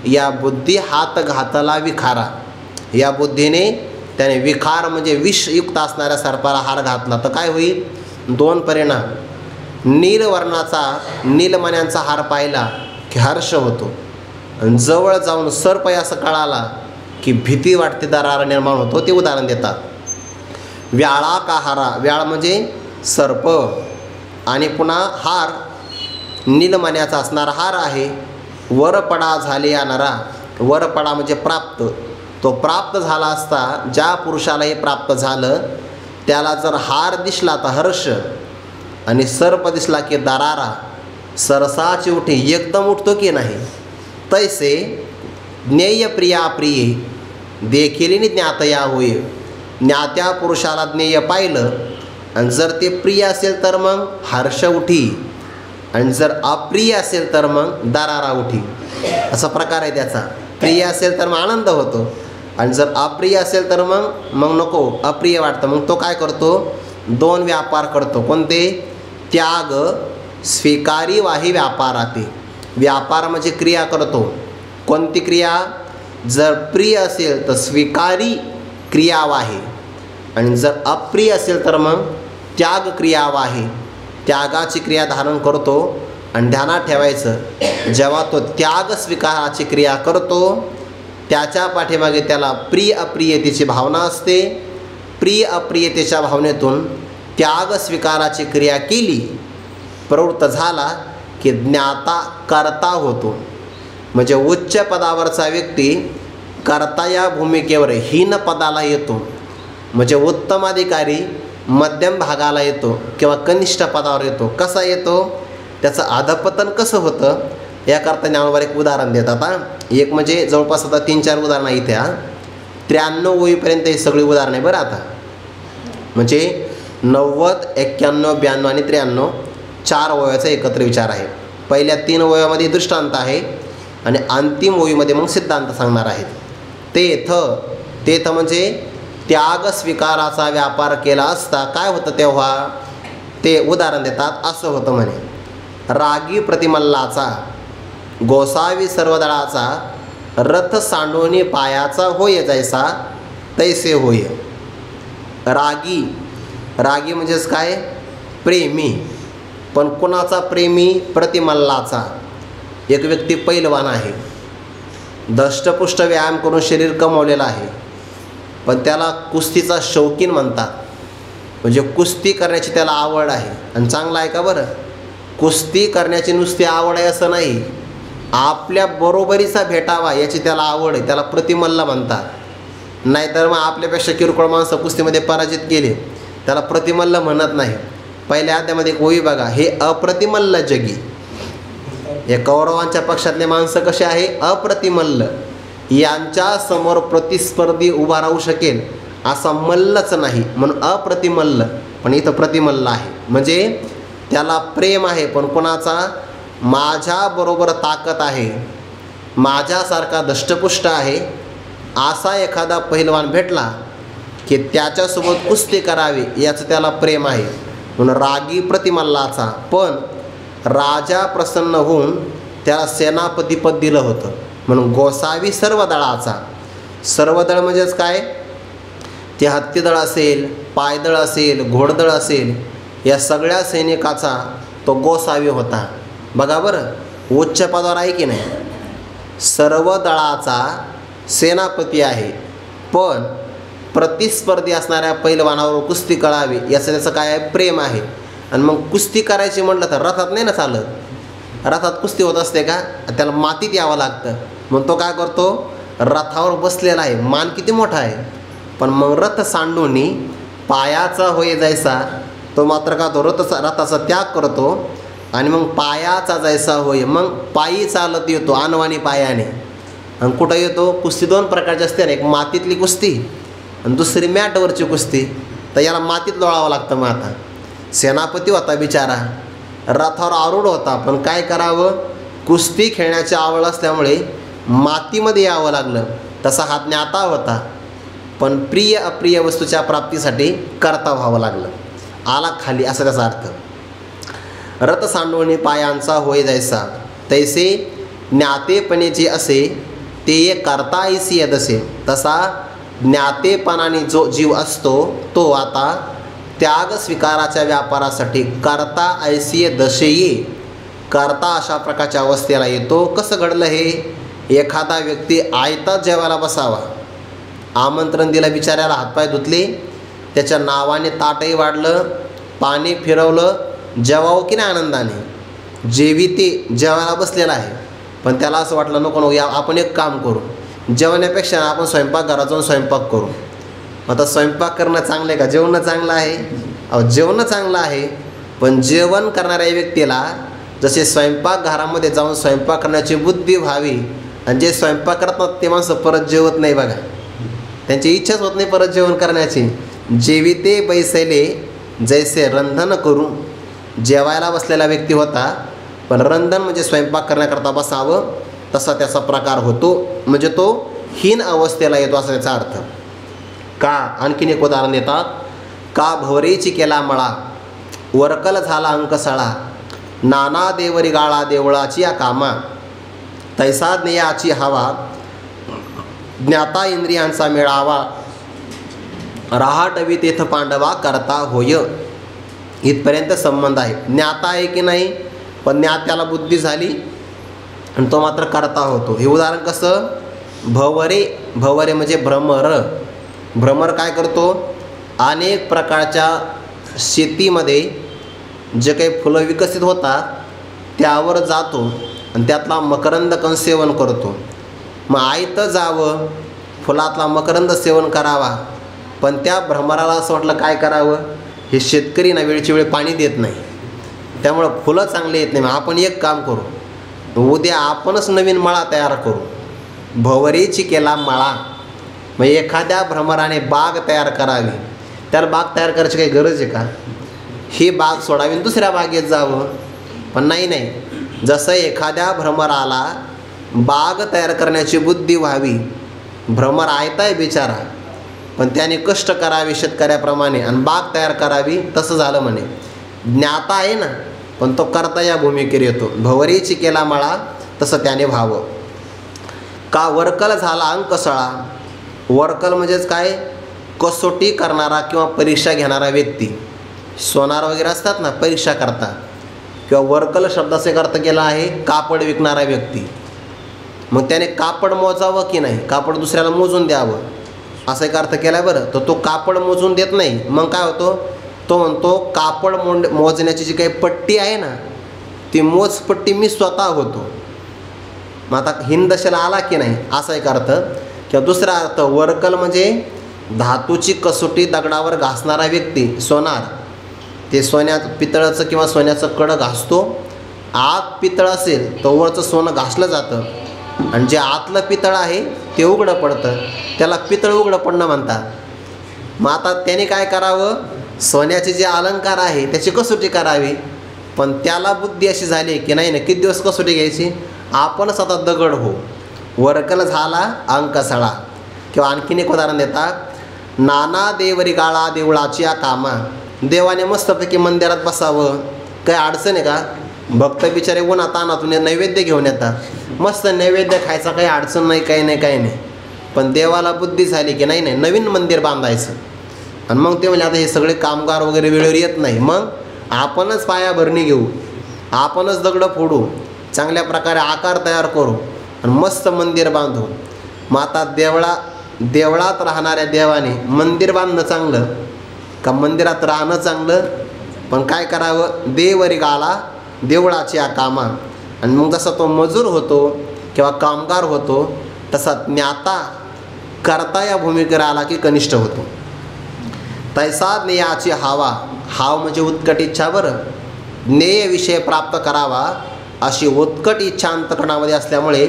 या बुद्धी हात घातला विखारा. या बुद्धीने त्याने विखार म्हणजे विषयुक्त असणाऱ्या सर्पाला हार घातला तर काय होईल? 2 परिणाम. नीलवर्णाचा नीलमण्यांचा हार पाहिला की हर्ष होतो, आणि जवळ जाऊन सर्प असं कळाला की भीती वाटते, दरार निर्माण होतो. ते उदाहरण देतात. व्याळा काहारा, व्याळ म्हणजे सर्प, आणि पुन्हा हार नीलमण्याचा असणारा हार आहे. वरपडा झाले या नरा, वरपडा म्हणजे प्राप्त. तो प्राप्त झाला असता, ज्या पुरुषाला हे प्राप्त झालं त्याला जर हार दिसला तर हर्ष, आणि सर्प दिसला की दरारा, सरसाची उठी, एकदम उठतो की नाही. तैसे ज्ञेय प्रिया प्रिये देखील ज्ञातया होय. ज्ञात्या पुरुषाला ज्ञेय पाहिलं, आणि जर ते प्रिय असेल तर मग हर्ष उठी, आणि जर अप्रिय असेल तर मग दरारा उठी. असा प्रकार आहे त्याचा. प्रिय असेल तर मग आनंद होतो, आणि जर अप्रिय असेल तर मग नको, अप्रिय वाटतं. मग तो काय करतो? 2 व्यापार करतो. कोणते? त्याग स्वीकारी वाही व्यापाराते. व्यापार म्हणजे क्रिया करतो. कोणती क्रिया? जर प्रिय असेल तर स्वीकारी क्रिया वाहे, आणि जर अप्रिय असेल तर मग त्याग क्रिया वाहे. त्यागाची क्रिया धारण करतो. आणि ध्यानात ठेवायचं, जेव्हा तो त्याग स्वीकाराची क्रिया करतो त्याच्या पाठीमागे त्याला प्रिय अप्रियतेची भावना असते. प्रिय अप्रियतेच्या भावनेतून त्याग स्वीकाराची क्रिया केली, प्रवृत्त झाला की ज्ञाता कर्ता होतो. म्हणजे उच्च पदावरचा व्यक्ती कर्ता या भूमिकेवर हीन पदाला येतो. म्हणजे उत्तम अधिकारी मध्यम भागाला येतो किंवा कनिष्ठ पदावर येतो. कसा येतो? त्याचं अधपतन कसं होतं याकरता ज्ञानोबा एक उदाहरण देतात. एक म्हणजे जवळपास आता 3-4 उदाहरणं इथे. 93 वयीपर्यंत ही सगळी उदाहरणं आहे बरं. आता म्हणजे 90, 91, 92 आणि 93 4 वयाचा एकत्र विचार आहे. पहिल्या 3 वयामध्ये दृष्टांत आहे, आणि अंतिम ओळीमध्ये मग सिद्धांत सांगणार आहेत. तेथ म्हणजे त्याग स्वीकाराचा व्यापार केला असता काय होतं तेव्हा? ते उदाहरण देतात. असं होतं म्हणे, रागी प्रतिमल्लाचा गोसावी सर्वदळाचा रथ सांडोनी पायाचा होय जैसा तैसे होय. रागी रागी म्हणजेच काय, प्रेमी. पण कुणाचा प्रेमी? प्रतिमल्लाचा. एक व्यक्ती पैलवान आहे, दष्टपुष्ट व्यायाम करून शरीर कमवलेलं आहे, पण त्याला कुस्तीचा शौकीन म्हणतात. म्हणजे कुस्ती करण्याची त्याला आवड आहे. आणि चांगला आहे का बरं? कुस्ती करण्याची नुसती आवड आहे असं नाही, आपल्या बरोबरीचा भेटावा याची त्याला आवड आहे, त्याला प्रतिमल्ल म्हणतात. नाहीतर मग आपल्यापेक्षा किरकोळ माणसं कुस्तीमध्ये पराजित केले, त्याला प्रतिमल्ल म्हणत नाही. पहिल्या अध्यायामध्ये एक ओवी बघा, हे अप्रतिमल्ल जगी. हे कौरवांच्या पक्षातले माणसं कसे आहे? अप्रतिमल्ल. यांच्या समोर प्रतिस्पर्धी उभा राहू शकेल असा मल्लच नाही, म्हणून अप्रतिमल्ल. पण इथं प्रतिमल्ल आहे, म्हणजे त्याला प्रेम आहे. पण कोणाचा? माझ्याबरोबर ताकद आहे, माझ्यासारखा दष्टपुष्ट आहे असा एखादा पहिलवान भेटला की त्याच्यासोबत कुस्ती करावी याचं त्याला प्रेम आहे, म्हणून रागी प्रतिमल्लाचा. पण राजा प्रसन्न होऊन त्याला सेनापतीपद दिलं होतं, म्हणून गोसावी सर्व दळाचा. सर्व दळ म्हणजेच काय? ते हत्तीदळ असेल, पायदळ असेल, घोडदळ असेल, या सगळ्या सैनिकाचा तो गोसावी होता. बघा बरं, उच्च पदावर आहे की नाही? सर्व दळाचा सेनापती आहे, पण प्रतिस्पर्धी असणाऱ्या पैलवानावर कुस्ती करावी याचं त्याचं काय आहे? प्रेम आहे. आणि मग कुस्ती करायची म्हटलं तर रथात नाही ना चालत. रथात कुस्ती होत असते का? त्याला मातीत यावं लागतं. मग तो काय करतो? रथावर बसलेला आहे, मान किती मोठा आहे, पण मग रथ सांडूनी पायाचा होय जायचा, तो मात्र का तो रथाचा त्याग करतो आणि मग पायाचा जायचा होय, मग पायी चालत येतो अनवाणी पायाने. आणि कुठं येतो? कुस्ती दोन प्रकारची असते ना, एक मातीतली कुस्ती आणि दुसरी मॅटवरची कुस्ती. तर याला मातीत लोळावं लागतं. मग आता सेनापती होता बिचारा, रथावर आरूढ होता, पण काय करावं? कुस्ती खेळण्याची आवड असल्यामुळे मातीमध्ये यावं लागलं. तसा हा ज्ञाता होता, पण प्रिय अप्रिय वस्तूच्या प्राप्तीसाठी करता व्हावं लागलं. आला खाली असा त्याचा अर्थ. रथ सांडवणे पायांचा होय जायचा, तैसे ज्ञातेपणे जे असे ते करता ऐसी यदसे. तसा ज्ञातेपणाने जो जीव असतो तो आता त्याग स्वीकाराच्या व्यापारासाठी करता ऐसी दशेये, करता अशा प्रकारच्या अवस्थेला येतो. कसं घडलं हे? एखादा व्यक्ती आयताच जेवायला बसावा, आमंत्रण दिलं बिचाऱ्याला, हातपाय धुतले, त्याच्या नावाने ताटही वाढलं, पाणी फिरवलं, जेवावं की नाही आनंदाने. जेवी ते जेवायला बसलेला आहे, पण त्याला असं वाटलं नको या आपण एक काम करू, जेवण्यापेक्षा आपण स्वयंपाकघरात जाऊन स्वयंपाक करू. आता स्वयंपाक करणं चांगलं आहे का? जेवणं चांगलं आहे? जेवणं चांगलं आहे, पण जेवण करणाऱ्या व्यक्तीला जसे स्वयंपाकघरामध्ये जाऊन स्वयंपाक करण्याची बुद्धी व्हावी. आणि जे स्वयंपाक करतात ते माणसं परत जेवत नाही बघा, त्यांची इच्छाच होत नाही परत जेवण करण्याची. जेविते बैसले जैसे रंधन करू. जेवायला बसलेला व्यक्ती होता, पण रंधन म्हणजे स्वयंपाक करण्याकरता बसावं, तसा त्याचा प्रकार होतो, म्हणजे तो हीन अवस्थेला येतो असा त्याचा अर्थ. का? आणखीन एक उदाहरण देतात. का भवरेची केला मळा, वरकल झाला अंकसळा, नाना देवरी गाळा देवळाची या कामा, तैसा ज्ञेयाची हवा, ज्ञाता इंद्रियांचा मेळावा, राहाटवी तेथ पांडवा करता होय. इथपर्यंत संबंध आहे. ज्ञाता आहे की नाही? पण ज्ञात्याला बुद्धी झाली आणि तो मात्र करता होतो. हे उदाहरण कसं? भवरे. भवरे म्हणजे भ्रमर. भ्रमर काय करतो? अनेक प्रकारच्या शेतीमध्ये जे काही फुलं विकसित होतात त्यावर जातो आणि त्यातला मकरंद कण सेवन करतो. मग आयतं जावं, फुलातला मकरंद सेवन करावा, पण त्या भ्रमराला असं वाटलं काय करावं? हे शेतकरी ना वेळची वेळ पाणी देत नाही, त्यामुळं फुलं चांगली येत नाही. मग आपण एक काम करू, उद्या आपणच नवीन मळा तयार करू. भवरेची केला मळा, मग एखाद्या भ्रमराने बाग तयार करावी. त्याला बाग तयार करायची काही गरज आहे का? ही बाग सोडावी दुसऱ्या बागेत जावं. पण नाही, जसं एखाद्या भ्रमराला बाग तयार करण्याची बुद्धी व्हावी, भ्रमर आयताय बिचारा, पण त्याने कष्ट करावे शेतकऱ्याप्रमाणे आणि बाग तयार करावी, तसं झालं म्हणे. ज्ञाता आहे ना, पण तो करता या भूमिकेवर येतो. भवरेची केला मळा, तसं त्याने व्हावं. का वरकल झाला अंकसळा. वरकल म्हणजेच काय? कसोटी करणारा किंवा परीक्षा घेणारा व्यक्ती. सोनार वगैरे असतात ना परीक्षा करता, किंवा वर्कल शब्दाचा अर्थ केला आहे कापड विकणारा व्यक्ती. मग त्याने कापड मोजावं की नाही, कापड दुसऱ्याला मोजून द्यावं असा एक अर्थ केला बरं. तर तो कापड मोजून देत नाही. मग काय होतो, तो म्हणतो कापड मोजण्याची जी काही पट्टी आहे ना ती मोजपट्टी मी स्वतः होतो. मग आता हिंद दशेला आला की नाही असा एक अर्थ. किंवा दुसरा अर्थ, वर्कल म्हणजे धातूची कसोटी दगडावर घासणारा व्यक्ती, सोनार. ते पितळाचं किंवा सोन्याचं कडं घासतो. आत पितळ असेल तर वरचं सोनं घासलं जातं, आणि जे आतलं पितळ आहे ते उघडं पडतं, त्याला पितळ उघडं पडणं म्हणतात. मग आता त्याने काय करावं, सोन्याचे जे अलंकार आहे त्याची कसोटी करावी. पण त्याला बुद्धी अशी झाली की नाही किती दिवस कसोटी घ्यायची, आपणच आता दगड हो. वर्कल झाला अंकसळा. किंवा आणखीन एक उदाहरण देतात, नाना देवरी गाळा देवळाची कामा. देवाने मस्तपैकी मंदिरात बसावं, काही अडचण आहे का? भक्त बिचारे उन्हात तानातून नैवेद्य घेऊन येतात, मस्त नैवेद्य खायचा, काही अडचण नाही, काही नाही. पण देवाला बुद्धी झाली की नाही नवीन मंदिर बांधायचं. आणि मग ते म्हणजे आता हे सगळे कामगार वगैरे वेळेवर येत नाही, मग आपणच पायाभरणी घेऊ, आपणच दगडं फोडू, चांगल्या प्रकारे आकार तयार करू आणि मस्त मंदिर बांधू. मग आता देवळात राहणाऱ्या देवाने मंदिर बांधणं चांगलं का मंदिरात राहणं चांगलं? पण काय करावं, देवरी गाला देवळाची कामा. आणि मग जसा तो मजूर होतो किंवा कामगार होतो तसा ज्ञाता करता या भूमिकेवर आला की कनिष्ठ होतो. तैसा ज्ञेयाची हावा. हाव म्हणजे उत्कट इच्छा बरं. ज्ञेय विषय प्राप्त करावा अशी उत्कट इच्छा अंतःकरणामध्ये असल्यामुळे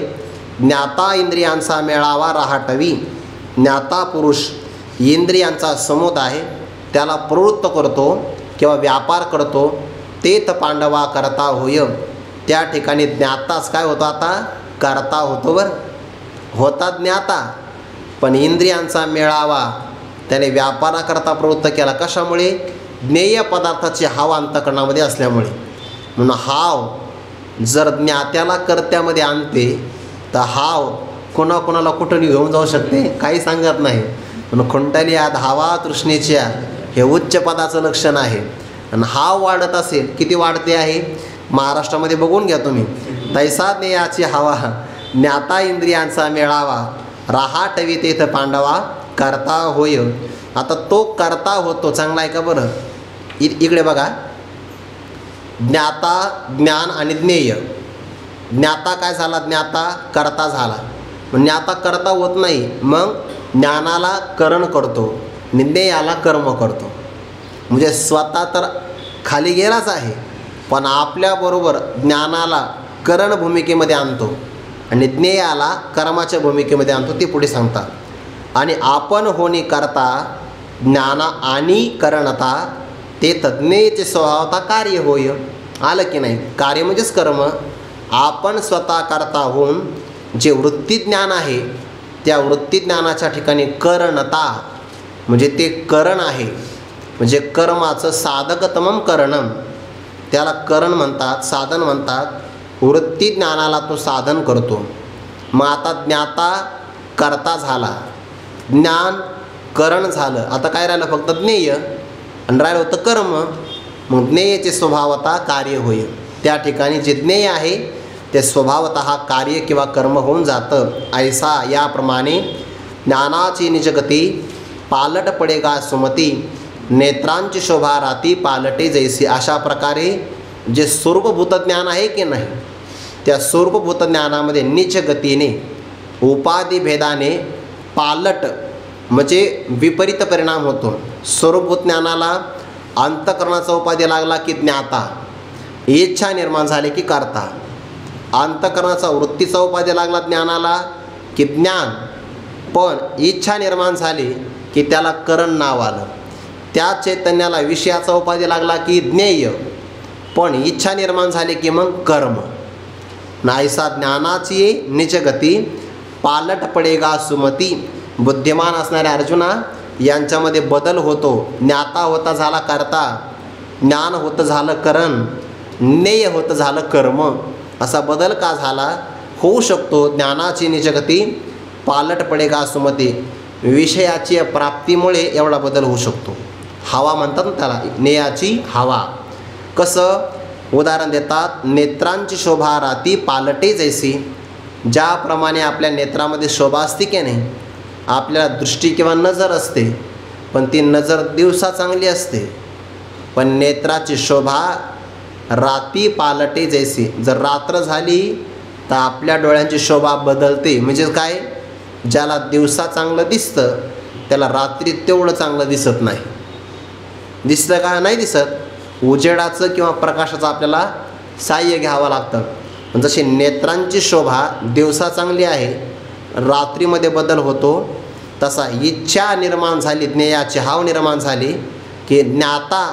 ज्ञाता इंद्रियांचा मेळावा राहाटवी. ज्ञाता पुरुष इंद्रियांचा समुदाय त्याला प्रवृत्त करतो किंवा व्यापार करतो. तेथ पांडवा करता होय. त्या ठिकाणी ज्ञाताच काय होतो, आता करता होतो बरं. होता ज्ञाता, पण इंद्रियांचा मेळावा त्याने व्यापाराकरता प्रवृत्त केला. कशामुळे? ज्ञेय पदार्थाची हाव अंतःकरणामध्ये असल्यामुळे. म्हणून हाव जर ज्ञात्याला कर्त्यामध्ये आणते तर हाव कोणाकोणाला कुठं घेऊन जाऊ शकते काही सांगत नाही. म्हणून खुंटली या धावा तृष्णेच्या हे उच्च पदाचं लक्षण आहे. आणि हाव वाढत असेल, किती वाढते आहे महाराष्ट्रामध्ये बघून घ्या तुम्ही. तैसा ज्ञेयाची हवा ज्ञाता इंद्रियांचा मेळावा राहाटवी तेथ पांडवा करता होय. आता तो करता होतो चांगला आहे का बरं? इकडे बघा, ज्ञाता, ज्ञान आणि ज्ञेय. ज्ञाता काय झाला, ज्ञाता करता झाला. मग ज्ञाता करता होत नाही, मग ज्ञानाला करण करतो, ज्ञेयाला कर्म करतो. म्हणजे स्वतः तर खाली गेलाच आहे, पण आपल्याबरोबर ज्ञानाला करण भूमिकेमध्ये आणतो आणि ज्ञेयाला कर्माच्या भूमिकेमध्ये आणतो. ते पुढे सांगतात. आणि आपण होणी करता ज्ञाना आणि करणता ते तज्ञेचे स्वभावता कार्य होय. आलं की नाही? कार्य म्हणजेच कर्म. आपण स्वतः करता होऊन जे वृत्तीज्ञान आहे त्या वृत्तीज्ञानाच्या ठिकाणी करणता म्हणजे ते करण आहे. म्हणजे कर्माचं साधकतमम करणम, त्याला करण म्हणतात, साधन म्हणतात. वृत्तीज्ञानाला तो साधन करतो. मग आता ज्ञाता करता झाला, ज्ञान करण झालं. आता काय राहिलं? फक्त ज्ञेय, आणि राहिलं होतं कर्म. मग ज्ञेयाचे स्वभावतः कार्य होय. त्या ठिकाणी जे ज्ञेय आहे ते स्वभावतः कार्य किंवा कर्म होऊन जातं. ऐसा याप्रमाणे ज्ञानाची निजगती पालट पडेगा सुमती, नेत्रांची शोभा राती पालटे जैसी. अशा प्रकारे जे स्वरूपभूत ज्ञान आहे की नाही त्या स्वरूपभूत ज्ञानामध्ये निजगतीने उपाधिभेदाने पालट म्हणजे विपरीत परिणाम होतो. स्वरूपभूत ज्ञानाला अंतःकरणाचा उपाधी लागला की ज्ञाता, इच्छा निर्माण झाली की कर्ता. अंतःकरणाचा वृत्तीचा उपाधी लागला ज्ञानाला की ज्ञान, पण इच्छा निर्माण झाली की त्याला करण नाव आलं. त्या चैतन्याला विषयाचा उपाधी लागला की ज्ञेय, पण इच्छा निर्माण झाली की मग कर्म. नाहीसा ज्ञानाची निजगती पालट पडेगा सुमती. बुद्धिमान असणाऱ्या अर्जुना यांच्यामध्ये बदल होतो. ज्ञाता होता झाला कर्ता, ज्ञान होतं झालं करण, ज्ञेय होतं झालं कर्म. असा बदल का झाला? होऊ शकतो. ज्ञानाची निजगती पालट पडेगा सुमती, विषयाची प्राप्तीमुळे एवढा बदल होऊ शकतो. हवा म्हणतात ना त्याला, नेयाची हवा. कसं उदाहरण देतात, नेत्रांची शोभा राती पालटे जैसी. ज्याप्रमाणे आपल्या नेत्रामध्ये शोभा असते की नाही, आपल्याला दृष्टी किंवा नजर असते, पण ती नजर दिवसा चांगली असते, पण नेत्राची शोभा राती पालटे जैसी. जर रात्र झाली तर आपल्या डोळ्यांची शोभा बदलते. म्हणजे काय, ज्याला दिवसा चांगलं दिसतं त्याला रात्री तेवढं चांगलं दिसत नाही. दिसतं का, नाही दिसत. उजेडाचं किंवा प्रकाशाचं आपल्याला साह्य घ्यावं लागतं. जशी नेत्रांची शोभा दिवसा चांगली आहे, रात्रीमध्ये बदल होतो, तसा इच्छा निर्माण झाली, ज्ञेयाची हाव निर्माण झाली की ज्ञाता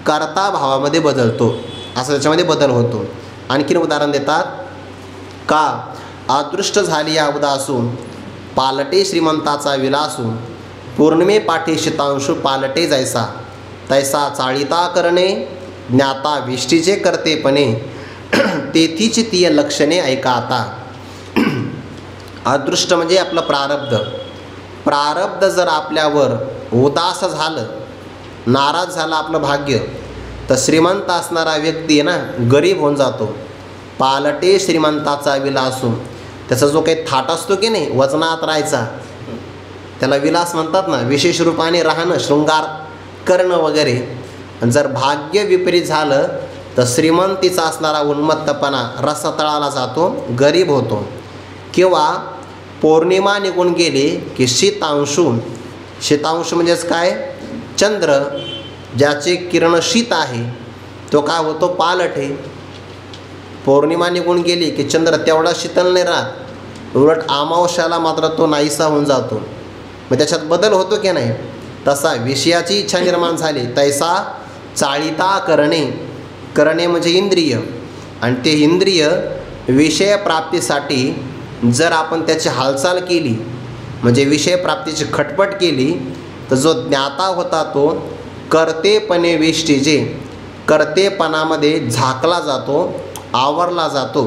कर्ता भावामध्ये बदलतो, असं त्याच्यामध्ये बदल होतो. आणखीन उदाहरण देतात, का अदृष्ट झाली या उदासू, पालटे श्रीमंताचा विलासू, पौर्णिमे पाठी शीतांशू पालटे जैसा, तैसा चाळिता करणे ज्ञाता विष्टीचे करतेपणे, तेथीची तीय लक्षणे ऐका आता. अदृष्ट म्हणजे आपलं प्रारब्ध. प्रारब्ध जर आपल्यावर उदास झालं, नाराज झालं आपलं भाग्य, तर श्रीमंत असणारा व्यक्ती ना गरीब होऊन जातो. पालटे श्रीमंताचा विलासू, त्याचा जो काही थाट असतो की नाही वजनात राहायचा, त्याला विलास म्हणतात ना, विशेष रूपाने राहणं, शृंगार करणं वगैरे. जर भाग्य विपरीत झालं तर श्रीमंतीचा असणारा उन्मत्तपणा रसतळाला जातो, गरीब होतो. किंवा पौर्णिमा निघून गेली की शीतांशू, शीतांशू म्हणजेच काय, चंद्र ज्याचे किरण शीत आहे तो काय होतो, पालटे. पौर्णिमा निघून गेली की चंद्र तेवढा शीतल नाही राहत, उलट अमावस्याला मात्र तो नाहीसा होऊन जातो. मग त्याच्यात बदल होतो की नाही. तसा विषयाची इच्छा निर्माण झाली, तैसा चाळिता करणे, करणे म्हणजे इंद्रिय, आणि ते इंद्रिय विषयप्राप्तीसाठी जर आपण त्याची हालचाल केली, म्हणजे विषयप्राप्तीची खटपट केली, तर जो ज्ञाता होता तो कर्तेपणे विष्टीचे, कर्तेपणामध्ये झाकला जातो, आवरला जातो.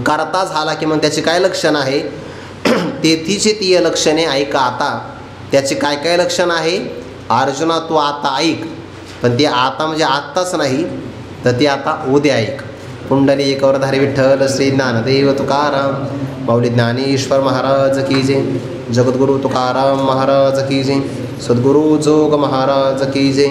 करता झाला की मग त्याची काय लक्षण आहे, तेथीची तीय लक्षणे ऐका आता. त्याची काय काय लक्षण आहे, अर्जुना तू आता ऐक. पण ती आता म्हणजे आत्ताच नाही, तर ती आता उद्या ऐक. पुंडली एकवरधारी विठ्ठल श्री ज्ञानदेव तुकाराम, माऊली ज्ञानेश्वर महाराज की जय, जगद्गुरु तुकाराम महाराज की जय, सद्गुरु जोग महाराज की जय.